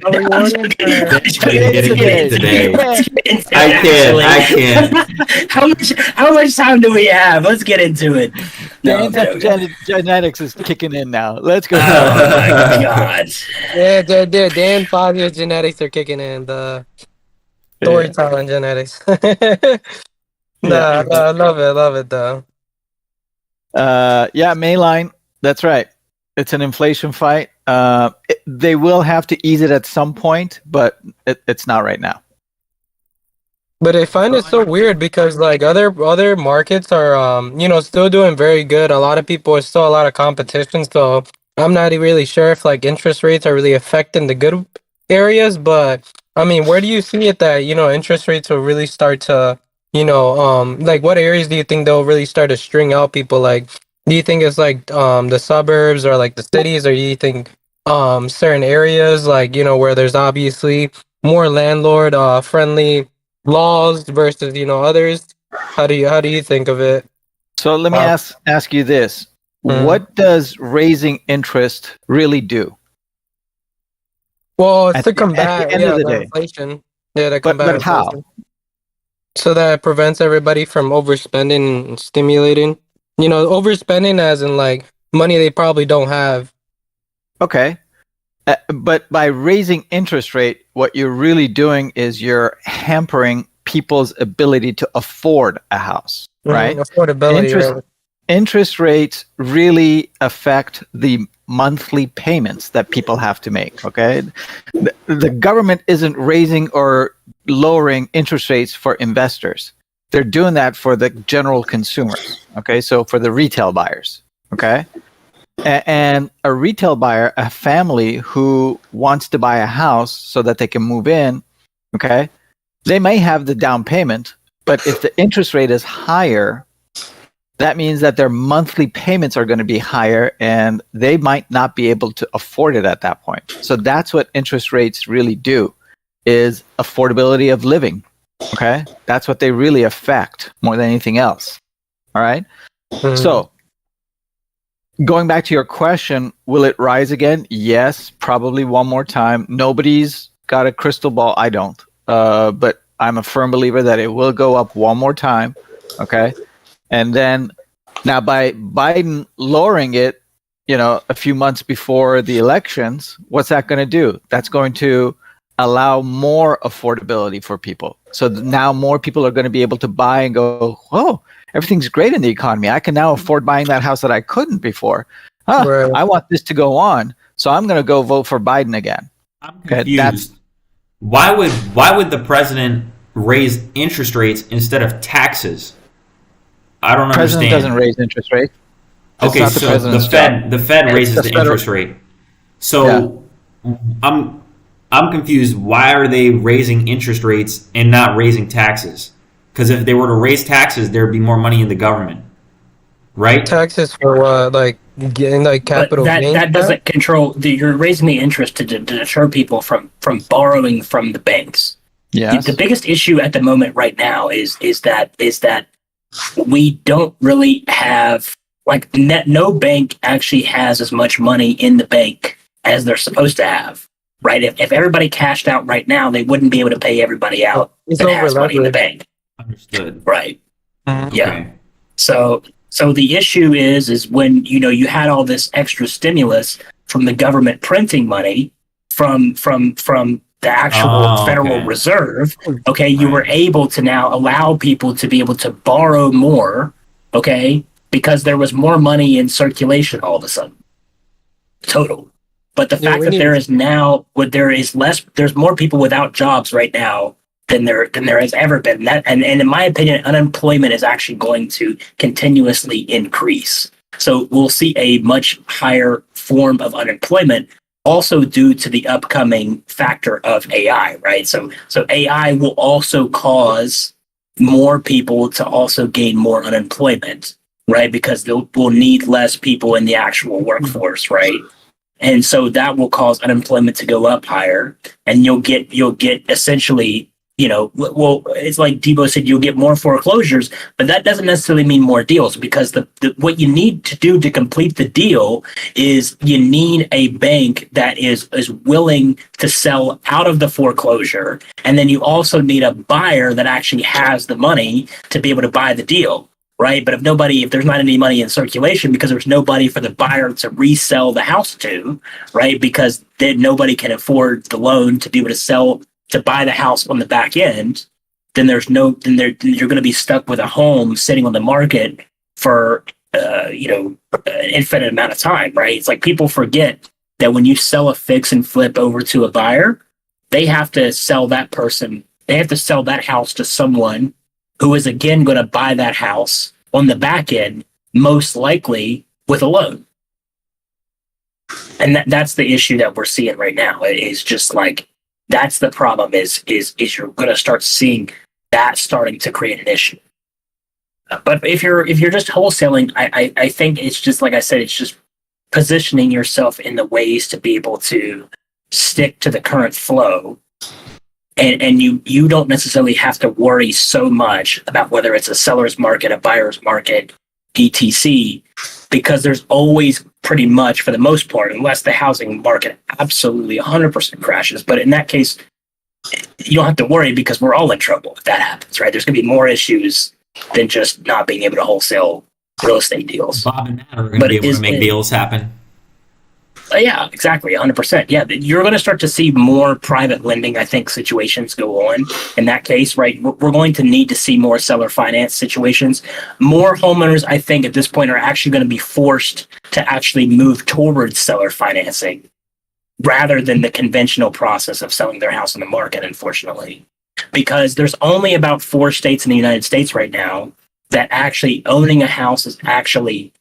Are we it. I'm voting joking. for? Get into it today. Let's get into I it, can't. actually. I can't. How much time do we have? Let's get into it. No, I'm Dane's joking. genetics is kicking in now. Let's go. Oh my god. Yeah, Dan Fazio's genetics are kicking in. The storytelling genetics. No, I love it though. Yeah, mainline. That's right. It's an inflation fight. They will have to ease it at some point, but it's not right now. But I find it so weird because like other markets are still doing very good. A lot of people are still a lot of competition. So I'm not really sure if like interest rates are really affecting the good areas. But I mean, where do you see it that interest rates will really start to like what areas do you think they'll really start to string out people? Like, do you think it's like the suburbs or like the cities, or do you think certain areas like where there's obviously more landlord friendly laws versus others? How do you think of it? So let me ask you this: Mhm. What does raising interest really do? Well, it's At to the combat end of the the day, inflation. Yeah, to combat but how? inflation. So that it prevents everybody from overspending and stimulating. Overspending as in like money they probably don't have. Okay. But by raising interest rate, what you're really doing is you're hampering people's ability to afford a house, right? Affordability, right? Interest rates really affect the monthly payments that people have to make, okay? The government isn't raising or lowering interest rates for investors. They're doing that for the general consumers, okay? So for the retail buyers, okay? And a retail buyer, a family who wants to buy a house so that they can move in, okay, they may have the down payment, but if the interest rate is higher, that means that their monthly payments are going to be higher and they might not be able to afford it at that point. So that's what interest rates really do, is affordability of living, okay? That's what they really affect more than anything else, all right? Mhm. So going back to your question, will it rise again? Yes, probably one more time. Nobody's got a crystal ball. I don't. But I'm a firm believer that it will go up one more time. Okay. And then now by Biden lowering it, a few months before the elections, what's that going to do? That's going to allow more affordability for people. So now more people are going to be able to buy and go, whoa, everything's great in the economy. I can now afford buying that house that I couldn't before. Right. I want this to go on, so I'm going to go vote for Biden again. I'm confused. Why would the president raise interest rates instead of taxes? I don't The president understand. doesn't raise interest rates. It's Okay, not the so president's job. the Fed raises the the federal- interest rate. So I'm confused. Why are they raising interest rates and not raising taxes? Because if they were to raise taxes, there would be more money in the government, right? Taxes for what? Like getting like capital But gains that tax? doesn't control. You're raising the interest to deter people from borrowing from the banks. Yes. The biggest issue at the moment right now is that we don't really have no bank actually has as much money in the bank as they're supposed to have. Right? If everybody cashed out right now, they wouldn't be able to pay everybody out that has money in the bank. Understood. Right. Mhm. Yeah. Okay. So the issue is when you had all this extra stimulus from the government printing money from the actual Federal Reserve. Okay, you were able to now allow people to be able to borrow more. Okay, because there was more money in circulation all of a sudden. Total. But the fact that there's more people without jobs right now than there has ever been. And in my opinion, unemployment is actually going to continuously increase. So we'll see a much higher form of unemployment, also due to the upcoming factor of AI, right? So AI will also cause more people to also gain more unemployment, right? Because we'll need less people in the actual workforce, right? And so that will cause unemployment to go up higher, and you'll get essentially well, it's like Debo said, you'll get more foreclosures, but that doesn't necessarily mean more deals, because what you need to do to complete the deal is you need a bank that is willing to sell out of the foreclosure. And then you also need a buyer that actually has the money to be able to buy the deal. Right. But if there's not any money in circulation because there's nobody for the buyer to resell the house to, right, because then nobody can afford the loan to be able to buy the house on the back end, then you're going to be stuck with a home sitting on the market for an infinite amount of time, right? It's like people forget that when you sell a fix and flip over to a buyer, they have to sell that house to someone who is again going to buy that house on the back end, most likely with a loan. And that's the issue that we're seeing right now. It is just like, that's the problem is you're going to start seeing that starting to create an issue. But if you're just wholesaling, I think it's just, like I said, it's just positioning yourself in the ways to be able to stick to the current flow. And you don't necessarily have to worry so much about whether it's a seller's market, a buyer's market, etc., because there's always, pretty much for the most part, unless the housing market absolutely 100% crashes. But in that case, you don't have to worry, because we're all in trouble if that happens, right? There's going to be more issues than just not being able to wholesale real estate deals. Bob and Nat are going to be able to make deals happen. Yeah, exactly. 100%. Yeah. You're going to start to see more private lending, I think, situations go on in that case, right? We're going to need to see more seller finance situations. More homeowners, I think, at this point are actually going to be forced to actually move towards seller financing rather than the conventional process of selling their house on the market, unfortunately, because there's only about 4 states in the United States right now that actually owning a house is actually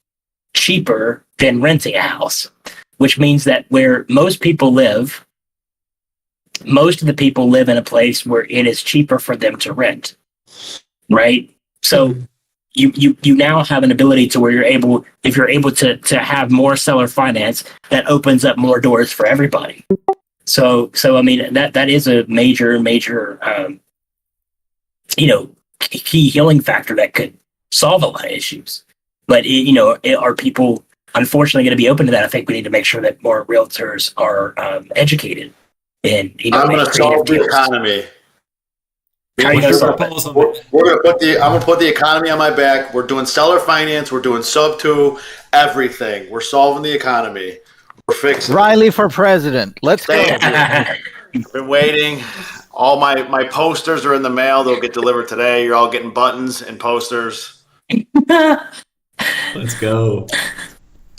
cheaper than renting a house. Which means that where most of the people live in a place where it is cheaper for them to rent, right? So you now have an ability to where if you're able to have more seller finance, that opens up more doors for everybody. So I mean, that is a major key healing factor that could solve a lot of issues. But are people unfortunately going to be open to that? I think we need to make sure that more realtors are educated in I'm going to solve the economy. I'm going to put the economy on my back. We're doing seller finance. We're doing sub 2, everything. We're solving the economy. We're fixing Riley for president. Let's go. Been waiting. All my posters are in the mail. They'll get delivered today. You're all getting buttons and posters. Let's go.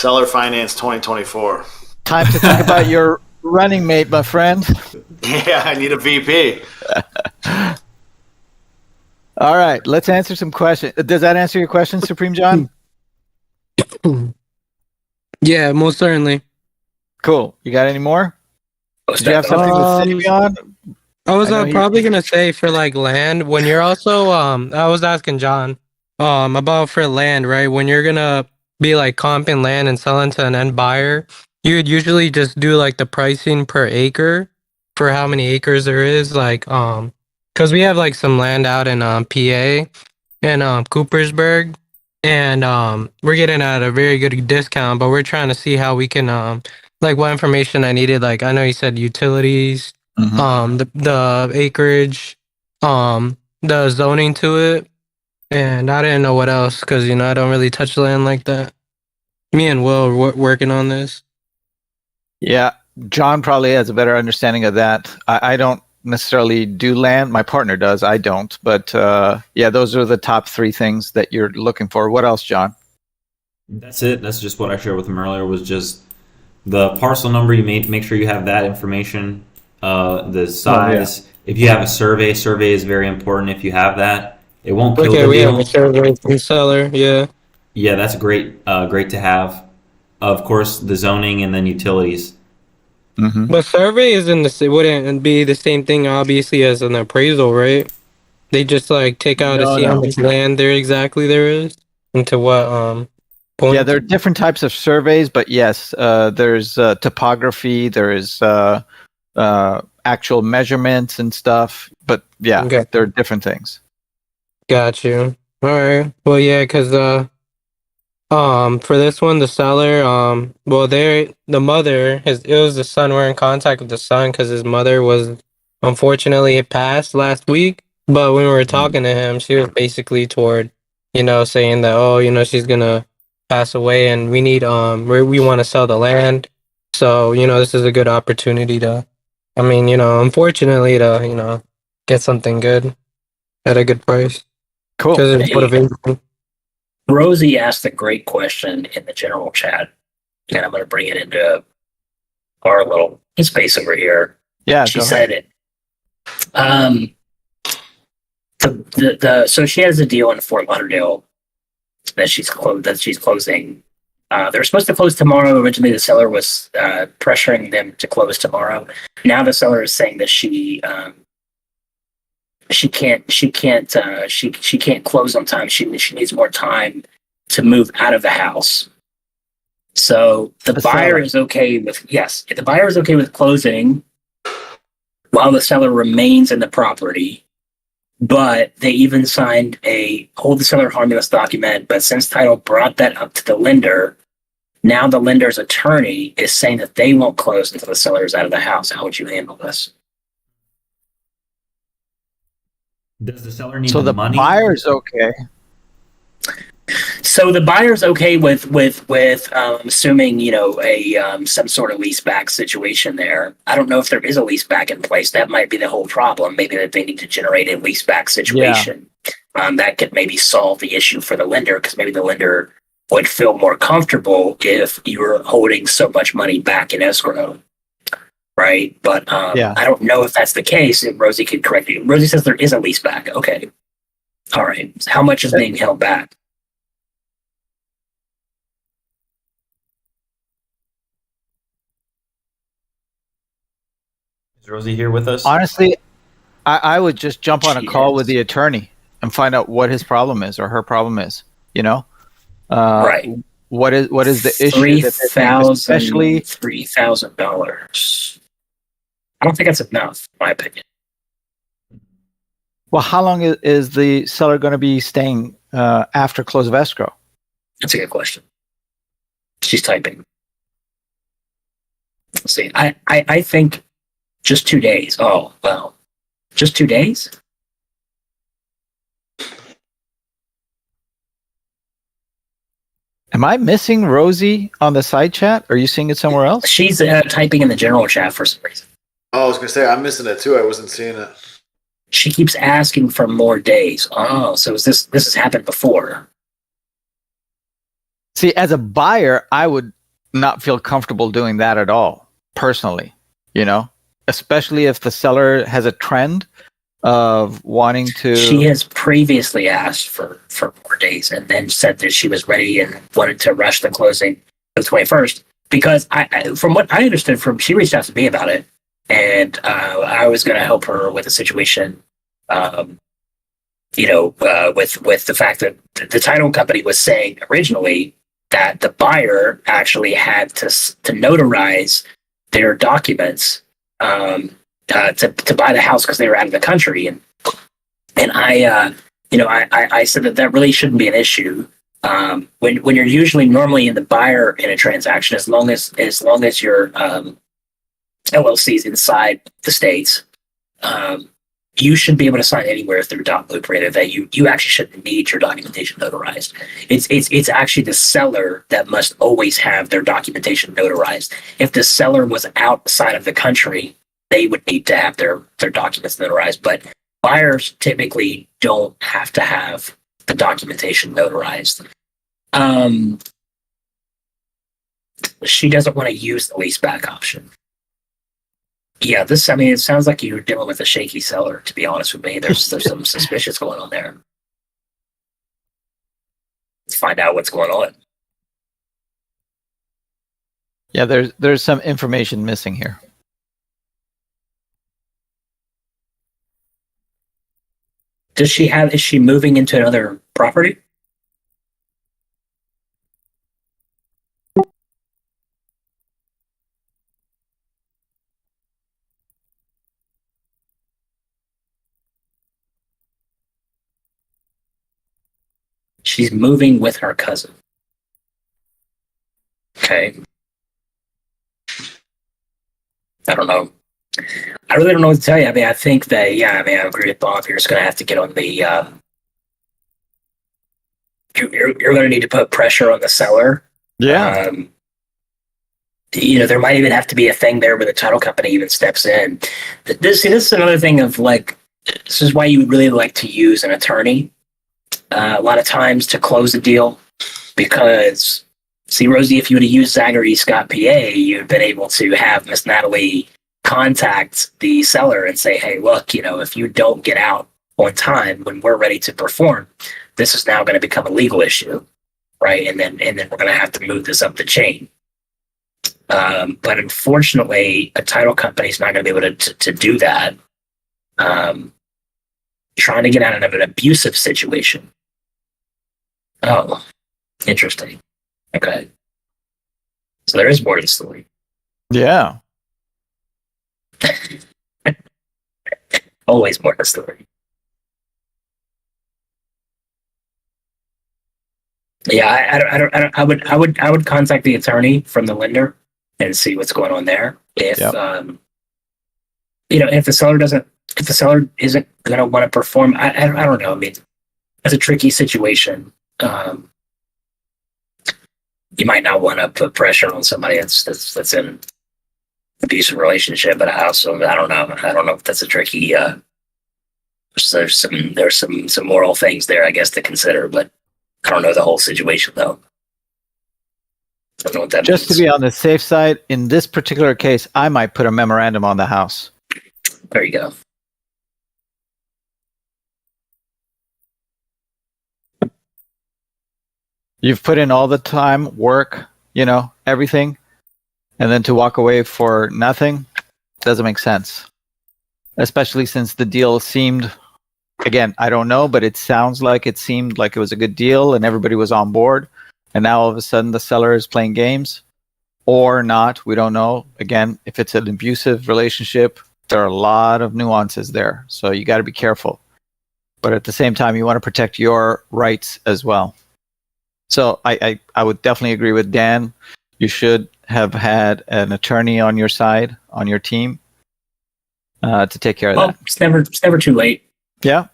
Seller Finance 2024. Time to think about your running mate, my friend. Yeah, I need a VP. All right, let's answer some questions. Does that answer your question, Supreme John? Yeah, most certainly. Cool. You got any more? Do you have something to say on? I was probably gonna say for like land, when you're also I was asking John about for land, right? When you're gonna be like comping land and selling to an end buyer, you would usually just do like the pricing per acre for how many acres there is, like because we have like some land out in PA and Coopersburg, and we're getting at a very good discount, but we're trying to see how we can like what information I needed, like I know you said utilities, the acreage, the zoning to it, and I didn't know what else, because I don't really touch land like that. Me and Will are working on this. Yeah, John probably has a better understanding of that. I don't necessarily do land. My partner does. I don't. But yeah, those are the top 3 things that you're looking for. What else, John? That's it. That's just what I shared with him earlier, was just the parcel number. You make sure you have that information. The size. Oh, yeah. If you have a survey is very important. If you have that, it won't kill the deal. We have a survey from seller. Yeah. Yeah, that's great. Great to have. Of course, the zoning and then utilities. Mm-hmm. But survey wouldn't be the same thing, obviously, as an appraisal, right? They just like take out to see how much land there is and to what point. Yeah, there are different types of surveys, but yes, there's topography, there is actual measurements and stuff. But yeah, Okay. they're different things. Got you. All right. Well, yeah, because for this one, the seller, well, the mother, it was the son. We're in contact with the son because his mother was unfortunately it passed last week. But when we were talking to him, she was basically toward, saying that, oh, she's gonna pass away, and we need we want to sell the land. So this is a good opportunity to, I mean, unfortunately to get something good at a good price Cool. because it's motivation. Rosie asked a great question in the general chat, and I'm going to bring it into our little space over here. Yeah, she said it. So she has a deal in Fort Lauderdale that she's closing. They're supposed to close tomorrow. Originally, the seller was pressuring them to close tomorrow. Now the seller is saying that she can't close on time. She needs more time to move out of the house. So the buyer is okay with the buyer is okay with closing while the seller remains in the property. But they even signed a hold the seller harmless document. But since title brought that up to the lender, now the lender's attorney is saying that they won't close until the seller is out of the house. How would you handle this? Does the seller need so the money? buyer's okay. So the buyer's okay with assuming a some sort of lease back situation there. I don't know if there is a lease back in place. That might be the whole problem. Maybe that they need to generate a lease back situation. Yeah. That could maybe solve the issue for the lender, because maybe the lender would feel more comfortable if you were holding so much money back in escrow. Right, but I don't know if that's the case. If Rosie could correct me. Rosie says there is a lease back. Okay, all right. So how much is being held back? Is Rosie here with us? Honestly, I would just jump on a call with the attorney and find out what his problem is or her problem is. Right. What is the issue? Especially $3,000. I don't think that's enough, in my opinion. Well, how long is the seller going to be staying after close of escrow? That's a good question. She's typing. Let's see. I think just 2 days. Oh, well. Just 2 days? Am I missing Rosie on the side chat? Are you seeing it somewhere else? She's typing in the general chat for some reason. Oh, I was going to say, I'm missing it too. I wasn't seeing it. She keeps asking for more days. Oh, so this has happened before. See, as a buyer, I would not feel comfortable doing that at all, personally, especially if the seller has a trend of wanting to... She has previously asked for more days and then said that she was ready and wanted to rush the closing the 21st. Because from what I understood, she reached out to me about it. And I was going to help her with the situation, with the fact that the title company was saying originally that the buyer actually had to notarize their documents to buy the house because they were out of the country, and I said that really shouldn't be an issue. When you're usually normally in the buyer in a transaction, as long as your LLC's inside the States, you should be able to sign anywhere through Doc Looperator. That you actually shouldn't need your documentation notarized. It's actually the seller that must always have their documentation notarized. If the seller was outside of the country, they would need to have their documents notarized. But buyers typically don't have to have the documentation notarized. She doesn't want to use the leaseback option. Yeah, it sounds like you're dealing with a shaky seller, to be honest with me. There's some suspicious going on there. Let's find out what's going on. Yeah, there's some information missing here. Is she moving into another property? She's moving with her cousin. Okay. I don't know. I really don't know what to tell you. I mean, I think that, yeah, I mean, I agree with Bob. You're just going to have to get on the, you're going to need to put pressure on the seller. Yeah. There might even have to be a thing there where the title company even steps in. This is another thing of like, this is why you would really like to use an attorney a lot of times to close a deal, because see, Rosie, if you would have used Zachary Scott PA, you'd been able to have Miss Natalie contact the seller and say, hey, look, if you don't get out on time when we're ready to perform, this is now going to become a legal issue, right? And then we're going to have to move this up the chain. But unfortunately, a title company is not going to be able to do that. Trying to get out of an abusive situation. Oh, interesting. Okay. So there is more to the story. Yeah. Always more to the story. Yeah, I would contact the attorney from the lender and see what's going on there. If if the seller isn't going to want to perform, I don't know. I mean, that's a tricky situation. You might not want to put pressure on somebody that's in an abusive relationship, but I don't know. I don't know if that's a tricky. There's some moral things there, I guess, to consider, but I don't know the whole situation though. I don't know what that Just means. to be on the safe side, in this particular case, I might put a memorandum on the house. There you go. You've put in all the time, work, everything, and then to walk away for nothing doesn't make sense. Especially since the deal seemed, again, I don't know, but it sounds like it seemed like it was a good deal and everybody was on board. And now all of a sudden the seller is playing games or not. We don't know. Again, if it's an abusive relationship, there are a lot of nuances there. So you got to be careful. But at the same time, you want to protect your rights as well. So I would definitely agree with Dan. You should have had an attorney on your side, on your team, to take care of that. It's never too late. Yeah.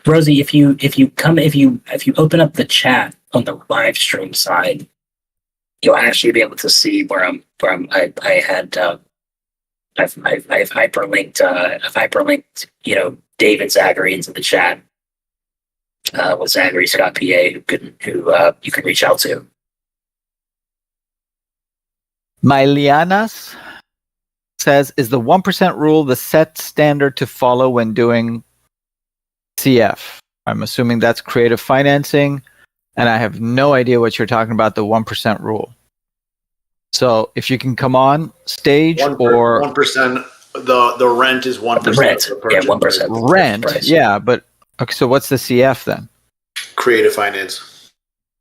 Rosie, if you open up the chat on the live stream side, you'll actually be able to see where I've hyperlinked David Zachary into the chat with Zachary Scott PA who you can reach out to. Mylianas says, is the 1% rule the set standard to follow when doing CF? I'm assuming that's creative financing, and I have no idea what you're talking about, the 1% rule. So if you can come on stage 1%, the rent is 1%. The rent, 1%. Rent, yeah, but okay. So what's the CF then? Creative finance.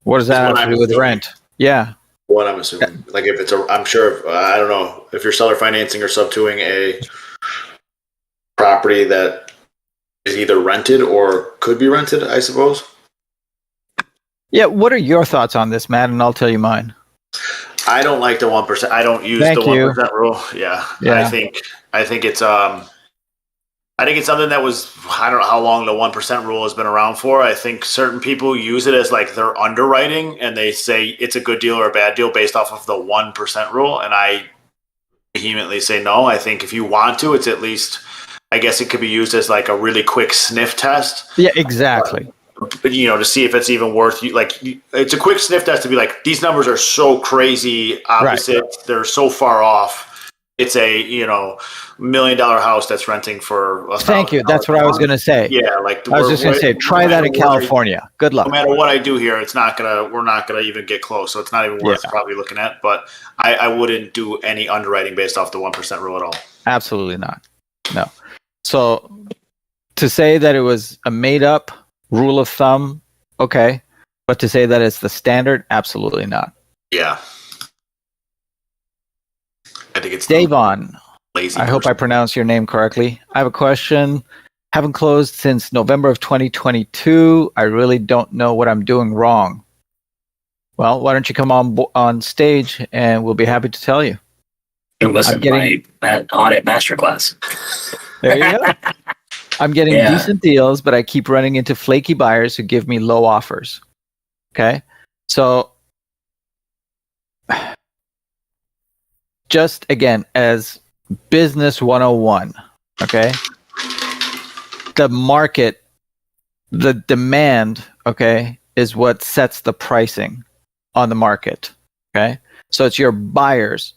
What does that have to do with rent? Yeah. What I'm assuming, like if it's I'm sure I don't know if you're seller financing or subtoing a property that is either rented or could be rented, I suppose. Yeah. What are your thoughts on this, Matt? And I'll tell you mine. I don't like the 1%. I don't use the 1% rule. Yeah. I think it's I think it's something that was, I don't know how long the 1% rule has been around for. I think certain people use it as like their underwriting and they say it's a good deal or a bad deal based off of the 1% rule. And I vehemently say no. I think if you want to, it's at least, I guess it could be used as like a really quick sniff test. Yeah, exactly. But, to see if it's even worth you. Like, it's a quick sniff test to be like, these numbers are so crazy opposite. Right. They're so far off. It's a, $1 million house that's renting for $1,000. Thank you. That's what I was going to say. Yeah, like I was just going to say, try that in California. Good luck. No matter what I do here, we're not gonna even get close. So it's not even worth probably looking at. But I wouldn't do any underwriting based off the 1% rule at all. Absolutely not. No. So to say that it was a made up rule of thumb, okay, but to say that it's the standard, absolutely not. Yeah. I think it's Davon. Lazy I hope I pronounced your name correctly. I have a question. Haven't closed since November of 2022. I really don't know what I'm doing wrong. Well, why don't you come on stage and we'll be happy to tell you. And listen to my audit masterclass. There you go. I'm getting decent deals, but I keep running into flaky buyers who give me low offers. Okay? So, just again, as business 101, okay? The market, the demand, okay, is what sets the pricing on the market, okay? So it's your buyers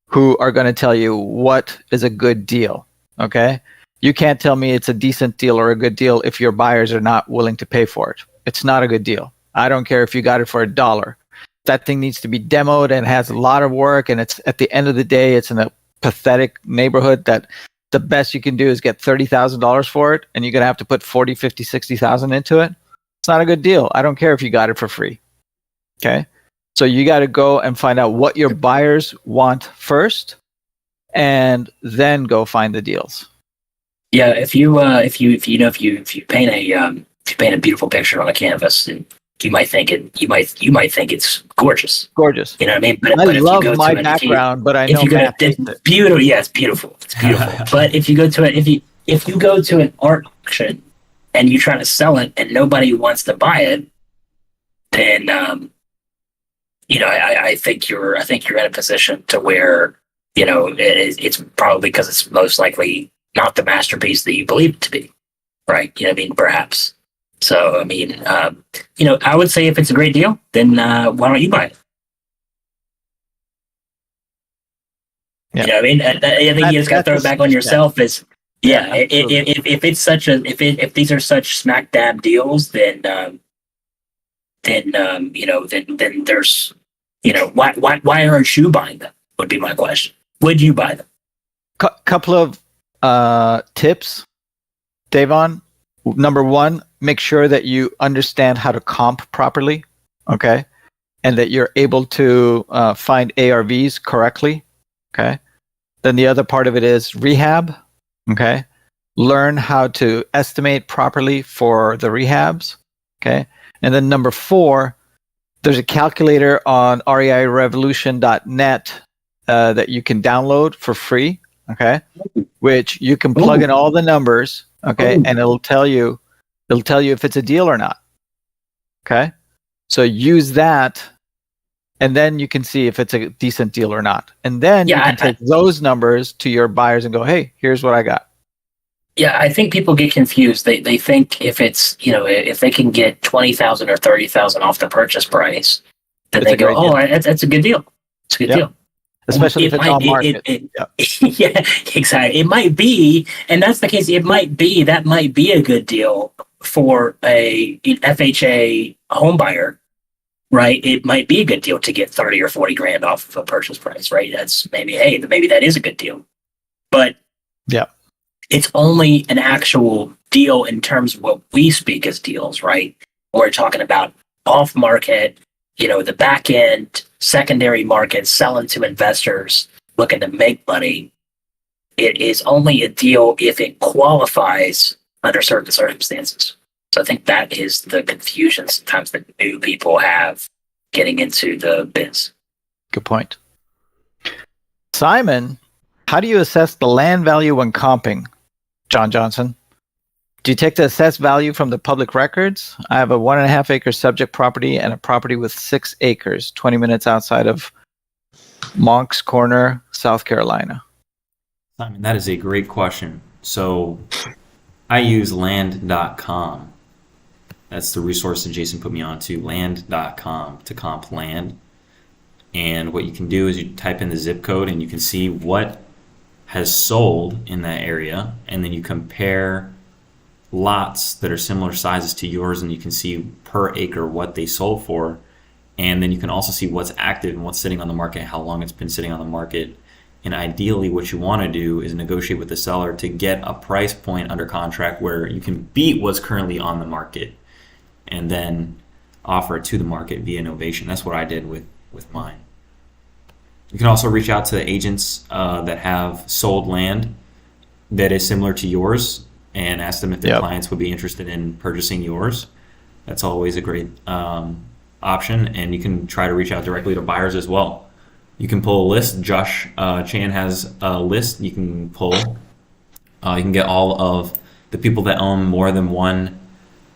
who are going to tell you what is a good deal, okay? You can't tell me it's a decent deal or a good deal if your buyers are not willing to pay for it. It's not a good deal. I don't care if you got it for $1. That thing needs to be demoed and has a lot of work, and it's at the end of the day, it's in a pathetic neighborhood that the best you can do is get $30,000 for it, and you're going to have to put 40, 50, 60,000 into it. It's not a good deal. I don't care if you got it for free. Okay? So you got to go and find out what your buyers want first, and then go find the deals. Yeah, if you paint a beautiful picture on a canvas, and you might think it's gorgeous. Gorgeous. You know what I mean? But I love my background, but I know it's beautiful. Yeah, it's beautiful. It's beautiful. But if you go to an art auction and you try to sell it and nobody wants to buy it, then I think you're in a position to where it's probably because it's most likely not the masterpiece that you believe it to be, right? You know what I mean? Perhaps. So, I mean, I would say if it's a great deal, then why don't you buy it? Yeah. You know what I mean? I think you just got to throw it back on yourself. If these are such smack dab deals, then there's, why aren't you buying them? Would be my question. Would you buy them? Couple of tips, Davon. Number one, make sure that you understand how to comp properly, okay? And that you're able to find ARVs correctly, okay? Then the other part of it is rehab, okay? Learn how to estimate properly for the rehabs, okay? And then number 4, there's a calculator on reirevolution.net that you can download for free, okay? Which you can plug in all the numbers, okay? And it'll tell you if it's a deal or not, okay? So use that, and then you can see if it's a decent deal or not. And then you can take those numbers to your buyers and go, hey, here's what I got. Yeah, I think people get confused. They think if it's, if they can get 20,000 or 30,000 off the purchase price, then they go, that's a good deal. It's a good deal. Especially if it's on market. Yeah, exactly. It might be, and that's the case. That might be a good deal for an FHA home buyer, right? It might be a good deal to get 30 or 40 grand off of a purchase price, right? That's maybe that is a good deal, but it's only an actual deal in terms of what we speak as deals, right? We're talking about off market, the back end, secondary market, selling to investors looking to make money. It is only a deal if it qualifies under certain circumstances. So I think that is the confusion sometimes that new people have getting into the biz. Good point. Simon, how do you assess the land value when comping? John Johnson. Do you take the assessed value from the public records? I have a 1.5 acre subject property and a property with 6 acres, 20 minutes outside of Moncks Corner, South Carolina. Simon, that is a great question. So I use land.com. That's the resource that Jason put me on to, land.com, to comp land. And what you can do is you type in the zip code and you can see what has sold in that area, and then you compare lots that are similar sizes to yours, and you can see per acre what they sold for, and then you can also see what's active and what's sitting on the market, how long it's been sitting on the market. And ideally what you want to do is negotiate with the seller to get a price point under contract where you can beat what's currently on the market and then offer it to the market via novation. That's what I did with mine. You can also reach out to the agents that have sold land that is similar to yours and ask them if their clients would be interested in purchasing yours. That's always a great option, and you can try to reach out directly to buyers as well. You can pull a list. Josh Chan has a list you can pull. You can get all of the people that own more than one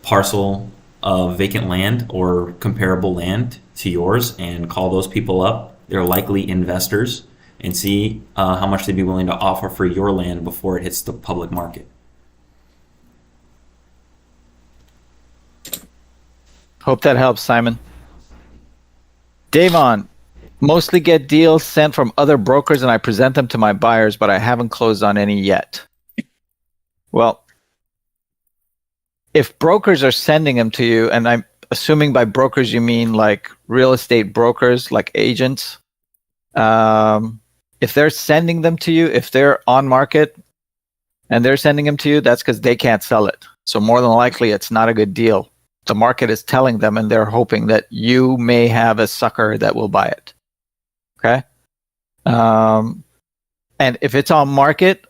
parcel of vacant land or comparable land to yours and call those people up. They're likely investors, and see how much they'd be willing to offer for your land before it hits the public market. Hope that helps, Simon. Davon, mostly get deals sent from other brokers and I present them to my buyers, but I haven't closed on any yet. Well, if brokers are sending them to you, and I'm assuming by brokers you mean like real estate brokers, like agents, if they're sending them to you, if they're on market and they're sending them to you, that's because they can't sell it. So more than likely, it's not a good deal. The market is telling them, and they're hoping that you may have a sucker that will buy it. Okay? And if it's on market,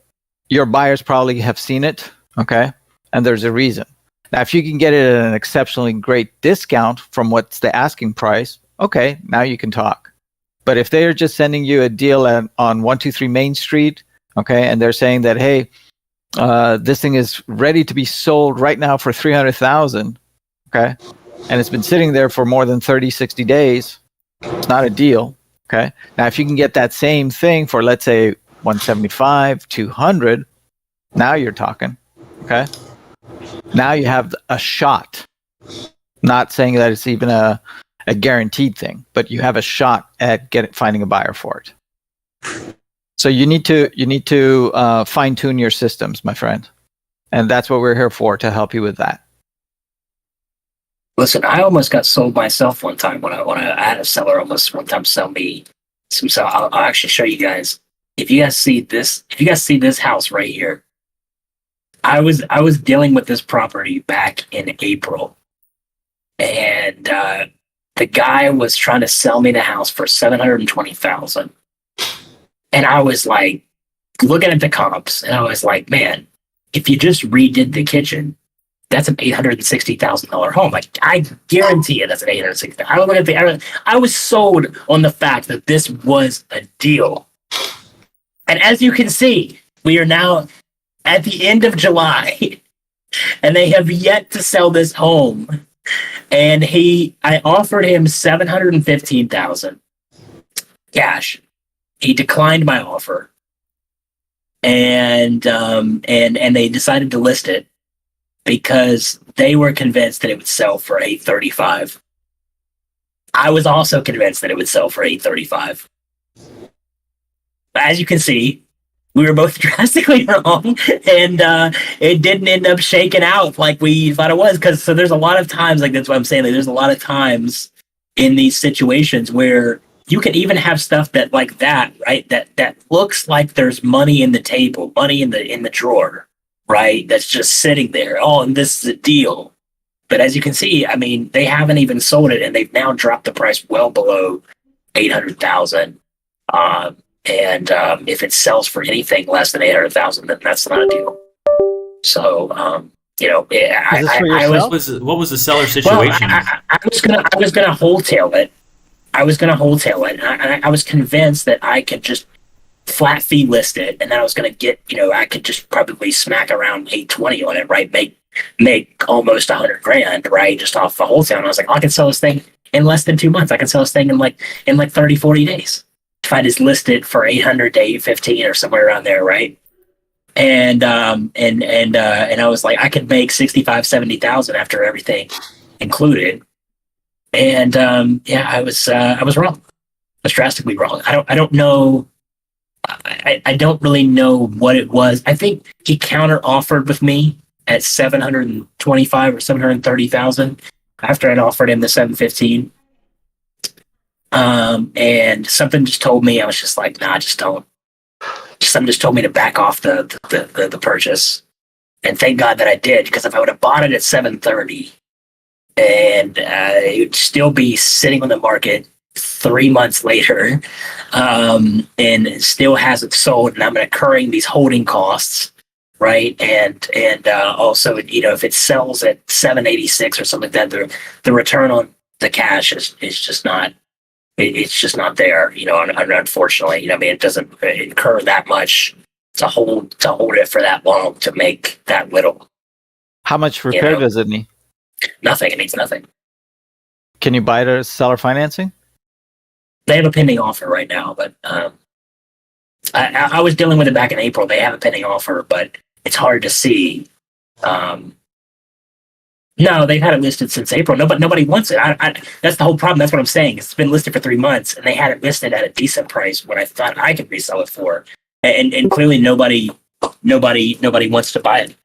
your buyers probably have seen it. Okay? And there's a reason. Now, if you can get it at an exceptionally great discount from what's the asking price, okay, now you can talk. But if they're just sending you a deal on 123 Main Street, okay, and they're saying that, hey, this thing is ready to be sold right now for $300,000, okay, and it's been sitting there for more than 30, 60 days, it's not a deal, okay? Now, if you can get that same thing for, let's say, 175, 200, now you're talking, okay? Now you have a shot. Not saying that it's even a guaranteed thing, but you have a shot at finding a buyer for it. So you need to fine tune your systems, my friend, and that's what we're here for, to help you with that. Listen, I almost got sold myself one time when I had a seller almost one time sell me some. So I'll actually show you guys. If you guys see this house right here, I was dealing with this property back in April, and the guy was trying to sell me the house for $720,000, and I was like looking at the comps, and I was like, man, if you just redid the kitchen, that's an $860,000 home. Like, I guarantee you that's an $860,000. I was sold on the fact that this was a deal, and as you can see, we are now at the end of July, and they have yet to sell this home. And I offered him $715,000 cash. He declined my offer, and they decided to list it because they were convinced that it would sell for $835,000. I was also convinced that it would sell for $835,000. As you can see, we were both drastically wrong, and it didn't end up shaking out like we thought it was. So there's a lot of times, like, that's what I'm saying. Like, there's a lot of times in these situations where you can even have stuff that like that, right? That looks like there's money in the table, money in the drawer, right? That's just sitting there. Oh, and this is a deal. But as you can see, I mean, they haven't even sold it, and they've now dropped the price well below $800,000. And if it sells for anything less than $800,000, then that's not a deal. So, what was the seller situation? Well, I was gonna wholesale it. I was convinced that I could just flat fee list it, and then I was gonna get, I could just probably smack around $820 on it, right? Make almost $100,000, right? Just off the wholesale. And I was like, I can sell this thing in less than 2 months. I can sell this thing in like 30, 40 days. If I just list it for $800 to $815 or somewhere around there, right? And I was like, I could make $65,000-$70,000 after everything included. And I was wrong. I was drastically wrong. I don't know. I don't really know what it was. I think he counter offered with me at $725,000 or $730,000 after I'd offered him the $715,000. And something just told me, I was just like, nah, just don't. Something just told me to back off the purchase. And thank God that I did, because if I would have bought it at $730,000 and it would still be sitting on the market 3 months later, and it still hasn't sold, and I'm incurring these holding costs, right? And also, if it sells at 786 or something like that, the return on the cash is just not. It's just not there, unfortunately. It doesn't incur that much to hold it for that long to make that little. How much repair does it need? Nothing. It needs nothing. Can you buy it as seller financing? They have a pending offer right now, but I was dealing with it back in April. They have a pending offer, but it's hard to see. No, they've had it listed since April. Nobody wants it. That's the whole problem. That's what I'm saying. It's been listed for 3 months, and they had it listed at a decent price what I thought I could resell it for, and clearly nobody wants to buy it.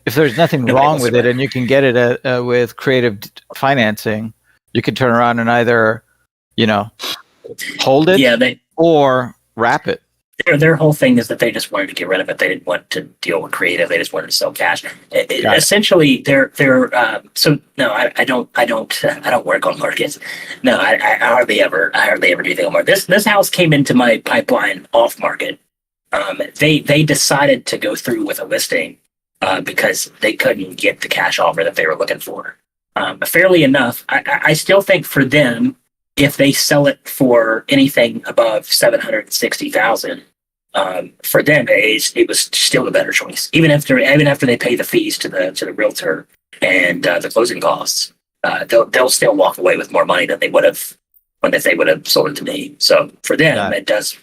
If there's nothing wrong with it, and you can get it with creative financing, you could turn around and either, hold it, or wrap it. Their whole thing is that they just wanted to get rid of it. They didn't want to deal with creative. They just wanted to sell cash. Essentially, they're so no. I don't work on markets. No, I hardly ever do anything on market. This house came into my pipeline off market. They decided to go through with a listing because they couldn't get the cash offer that they were looking for. Fairly enough, I still think for them, if they sell it for anything above $760,000, for them it was still a better choice. Even after they pay the fees to the realtor and the closing costs, they'll still walk away with more money than they would have when they would have sold it to me. So for them, it does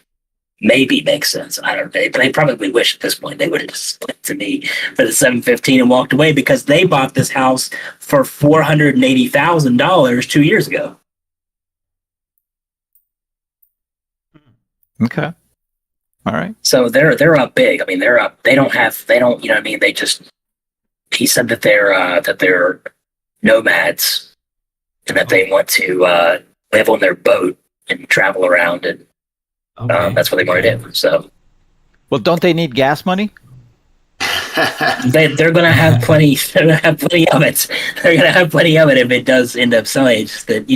maybe make sense. I don't know, but they probably wish at this point they would have just sold it to me for the $715 and walked away, because they bought this house for $480,000 2 years ago. Okay. All right. So they're up big. They're up. They don't. They just. He said that they're nomads, and that they want to live on their boat and travel around, and that's what they want to do. So. Well, don't they need gas money? They're going to have plenty. They're going to have plenty of it. They're going to have plenty of it if it does end up selling. It's just that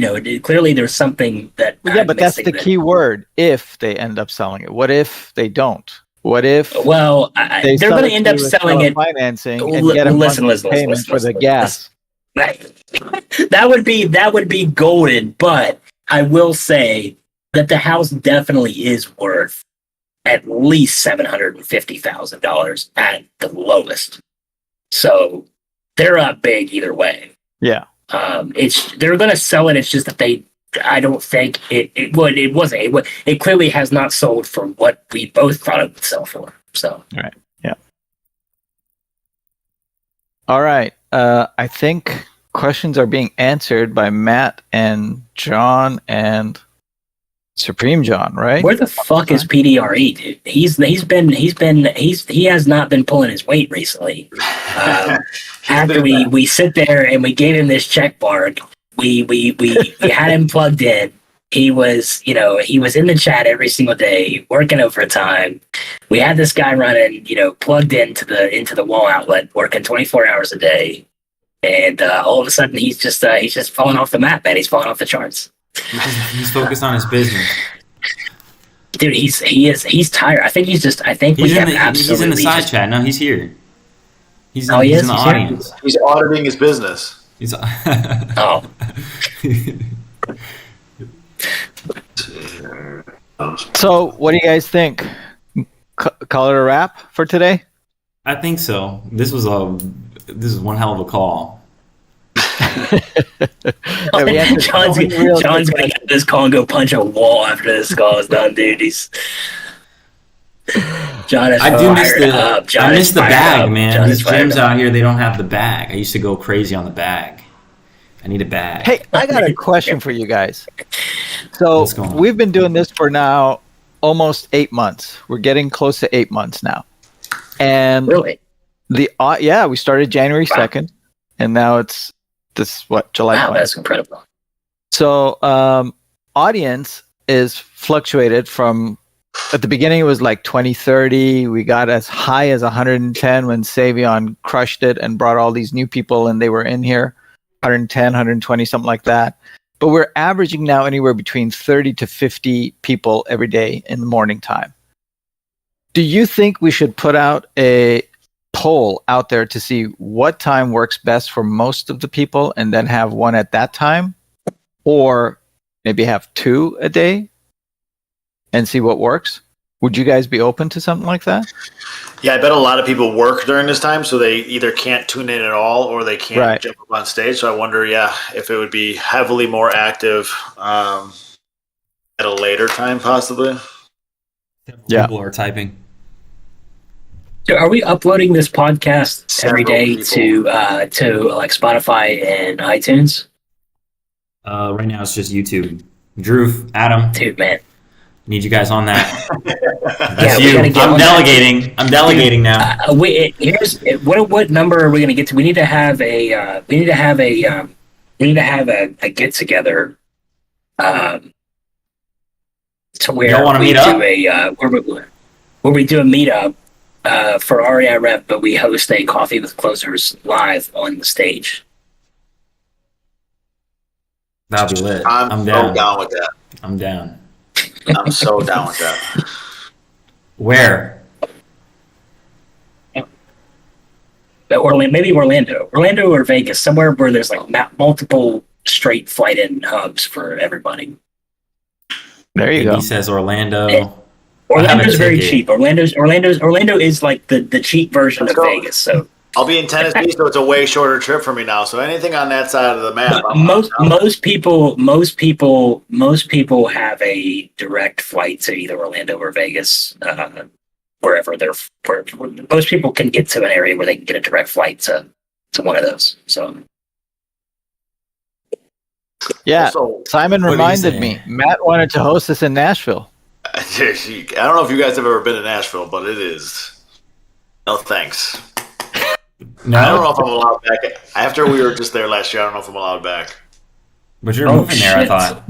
clearly there's something that. Yeah, but that's the key word. If they end up selling it, what if they don't? What if? Well, they're going to end up selling it. Financing and get a monthly payment for the gas. That would be golden. But I will say that the house definitely is worth at least $750,000 at the lowest. So they're up big either way. Yeah. They're going to sell it. It's just that I don't think it clearly has not sold for what we both thought it would sell for. So. All right. Yeah. All right. I think questions are being answered by Matt and John and Supreme John, right? Where the fuck is PDRE, dude? He has not been pulling his weight recently. After we sit there and we gave him this check mark, we had him plugged in. He was in the chat every single day, working overtime. We had this guy running, plugged into the wall outlet, working 24 hours a day, and all of a sudden he's just falling off the map, man. He's falling off the charts. He's focused on his business, dude. He's tired. I think he's in the side chat. No, he's here. He's in the audience. Here? He's auditing his business. Oh. So, what do you guys think? Call it a wrap for today? I think so. This is one hell of a call. John's gonna get this call and go punch a wall after this call is done, dude. I miss the bag, man. These gyms out here, they don't have the bag. I used to go crazy on the bag. I need a bag. Hey, I got a question for you guys. So we've been doing this for now almost 8 months. We're getting close to 8 months now. And really, we started January 2nd, and now it's July 20th. That's incredible. So audience is fluctuated from, at the beginning it was like 20, 30. We got as high as 110 when Savion crushed it and brought all these new people, and they were in here, 110, 120, something like that. But we're averaging now anywhere between 30 to 50 people every day in the morning time. Do you think we should put out a poll out there to see what time works best for most of the people and then have one at that time, or maybe have 2 a day and see what works? Would you guys be open to something like that? Yeah, I bet a lot of people work during this time, so they either can't tune in at all or they can't jump up on stage. So I wonder, if it would be heavily more active at a later time, possibly. People are typing. So are we uploading this podcast every day to like Spotify and iTunes? Right now it's just YouTube. Drew, Adam, dude, man, need you guys on that. Yeah, we gotta get I'm on delegating. that. I'm delegating now. What number are we going to get to? We need to have a get together. To where Y'all want to meet up? Where we do a meetup for REI Rep, but we host a coffee with closers live on the stage. That'll be lit. I'm down with that. I'm down. I'm so down with that. Where? Maybe Orlando or Vegas, somewhere where there's like multiple straight flight in hubs for everybody. There you go. He says Orlando. Orlando's very cheap. Orlando is like the cheap version of Vegas. So I'll be in Tennessee, so it's a way shorter trip for me now. So anything on that side of the map, most people have a direct flight to either Orlando or Vegas, wherever most people can get to an area where they can get a direct flight to one of those. So yeah, also, Simon reminded me. Matt wanted to host us in Nashville. I don't know if you guys have ever been to Nashville, but it is no thanks. No? I don't know if I'm allowed back. After we were just there last year, I don't know if I'm allowed back. But you're moving there, I thought.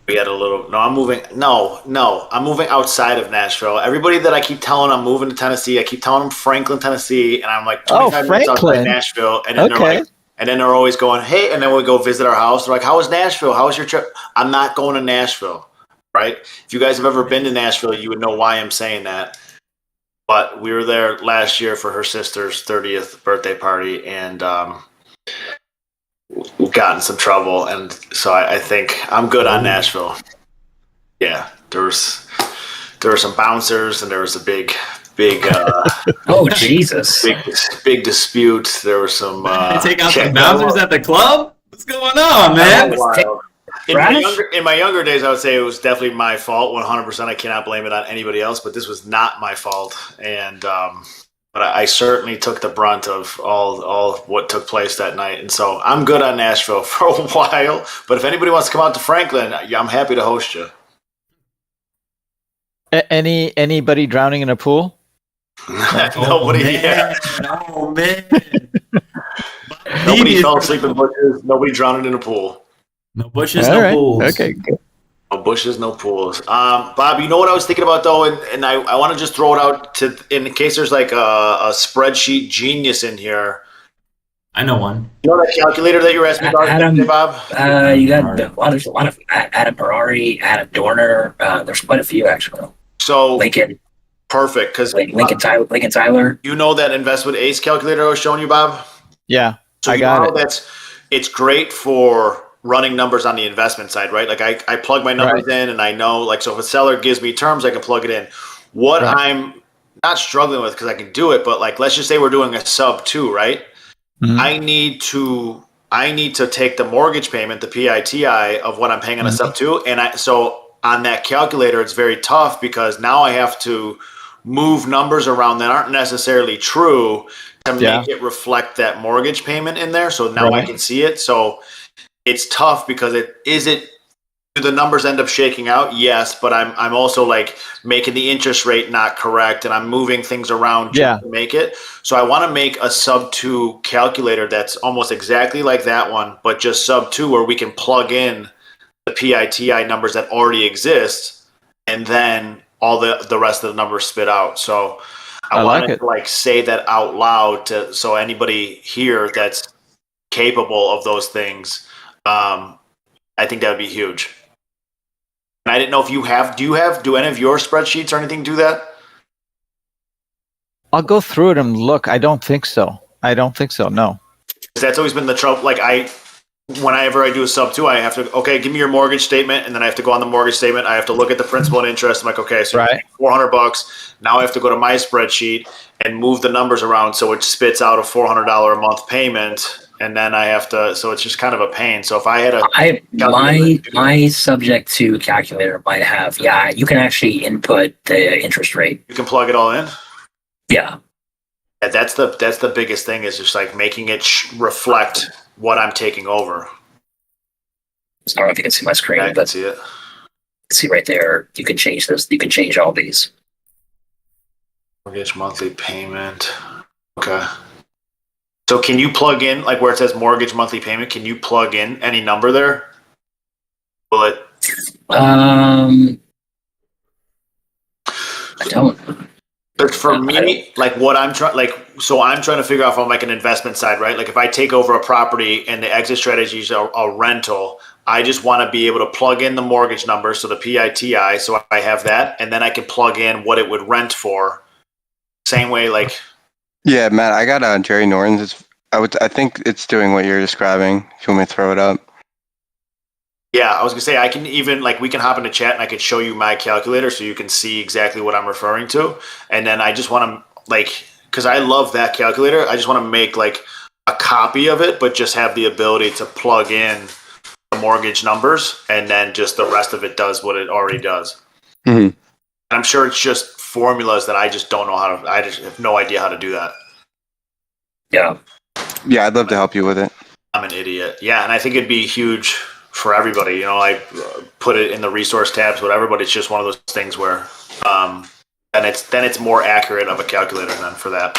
We had a little. No, I'm moving. No, I'm moving outside of Nashville. Everybody that I keep telling I'm moving to Tennessee, I keep telling them Franklin, Tennessee, and I'm like 25 minutes outside Nashville, and then they're like, and then they're always going, hey, and then we go visit our house. They're like, how was Nashville? How was your trip? I'm not going to Nashville, right? If you guys have ever been to Nashville, you would know why I'm saying that. But we were there last year for her sister's 30th birthday party, and we got in some trouble. And so I think I'm good on Nashville. Yeah, there were some bouncers, and there was a big oh Jesus, big dispute. There were some. They take out some bouncers at the club. What's going on, man? In my younger days, I would say it was definitely my fault, 100%. I cannot blame it on anybody else, but this was not my fault. And but I certainly took the brunt of all what took place that night. And so I'm good on Nashville for a while. But if anybody wants to come out to Franklin, I'm happy to host you. Anybody drowning in a pool? Nobody. Oh man! Nobody fell asleep in bushes. Nobody drowned in a pool. No bushes, no pools. Okay, good. No bushes, no pools. Bob, you know what I was thinking about though, and I want to just throw it out in case there's like a spreadsheet genius in here. I know one. You know that calculator that you were asking about, Adam, Bob? You got there's a lot of Adam Ferrari, Adam Dorner. There's quite a few actually. So Lincoln. Perfect, because Lincoln Tyler. You know that Investment Ace calculator I was showing you, Bob? Yeah, so I got it. It's great for running numbers on the investment side, right? Like I plug my numbers in, and I know, like, so if a seller gives me terms, I can plug it in. What I'm not struggling with, because I can do it, but like let's just say we're doing a sub 2, right? Mm-hmm. I need to take the mortgage payment, the PITI of what I'm paying on a sub 2, and so on that calculator, it's very tough because now I have to move numbers around that aren't necessarily true to make it reflect that mortgage payment in there. So now I can see it. So it's tough because do the numbers end up shaking out? Yes, but I'm also like making the interest rate not correct, and I'm moving things around just to make it. So I want to make a sub 2 calculator that's almost exactly like that one, but just sub 2 where we can plug in the PITI numbers that already exist, and then all the rest of the numbers spit out. So I wanted to like say that out loud so anybody here that's capable of those things, I think that would be huge. And I didn't know if do any of your spreadsheets or anything do that? I'll go through it and look. I don't think so. No. That's always been the trouble. Like whenever I do a sub 2, I have to, okay, give me your mortgage statement. And then I have to go on the mortgage statement. I have to look at the principal and interest. I'm like, okay, so right. $400. Now I have to go to my spreadsheet and move the numbers around so it spits out a $400 a month payment. And then I have to, so it's just kind of a pain. So if I had my subject to calculator might have, you can actually input the interest rate. You can plug it all in? Yeah. That's the biggest thing, is just like making it reflect what I'm taking over. I don't know if you can see my screen, I can see it. See right there, you can change this. You can change all these. Mortgage monthly payment. Okay. So can you plug in, like where it says mortgage monthly payment, can you plug in any number there? Will it? I don't. But for me, like what I'm trying, I'm trying to figure out from like an investment side, right? Like if I take over a property and the exit strategy is a rental, I just want to be able to plug in the mortgage number, so the PITI, so I have that, and then I can plug in what it would rent for. Same way, like. Yeah, Matt, I got Jerry Norton's. I think it's doing what you're describing. If you want me to throw it up. Yeah, I was gonna say I can even we can hop into chat and I can show you my calculator so you can see exactly what I'm referring to. And then I just want to because I love that calculator. I just want to make like a copy of it, but just have the ability to plug in the mortgage numbers, and then just the rest of it does what it already does. Mm-hmm. I'm sure it's just formulas that I just don't know how to. I just have no idea how to do that. Yeah. Yeah, I'd love to help you with it. I'm an idiot. Yeah, and I think it'd be huge for everybody. You know, I put it in the resource tabs, whatever. But it's just one of those things where, then it's more accurate of a calculator than for that.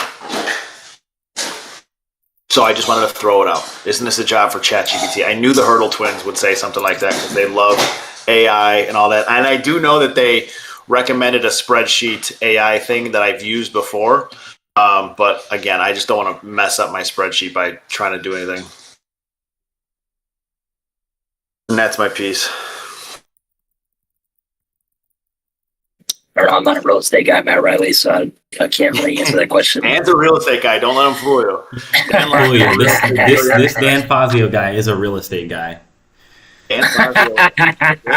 So I just wanted to throw it out. Isn't this a job for ChatGPT? I knew the Hurdle twins would say something like that because they love AI and all that. And I do know that they recommended a spreadsheet AI thing that I've used before. But again, I just don't want to mess up my spreadsheet by trying to do anything. And that's my piece. I'm not a real estate guy, Matt Riley, so I can't really answer that question. Dan's a real estate guy. Don't let him fool you. This Dan Fazio guy is a real estate guy. Dan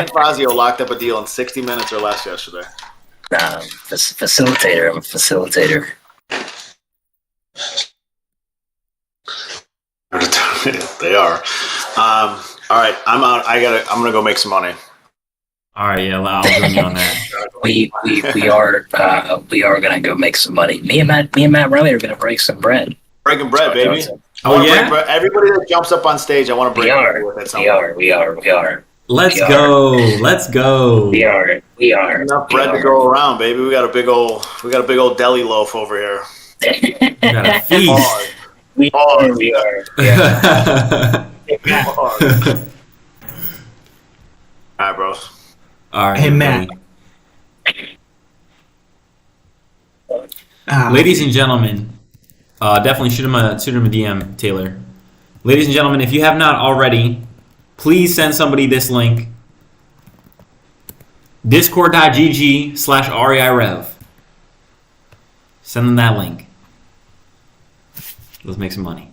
Fazio locked up a deal in 60 minutes or less yesterday. Facilitator. I'm a facilitator. They are. All right, I'm out. I'm gonna go make some money. All right, yeah, I'll join you on that. We are gonna go make some money. Me and Matt Riley are gonna break some bread. Breaking bread, baby. Oh yeah. Everybody that jumps up on stage, I want to break bread with it. We are. Let's go. We are. Enough bread to go around, baby. We got a big old deli loaf over here. We got a feast. We are. Yeah. All right, bros. All right. Hey, Matt. Ladies and gentlemen, definitely shoot him a DM, Taylor. Ladies and gentlemen, if you have not already, please send somebody this link. Discord.gg/REI Rev. Send them that link. Let's make some money.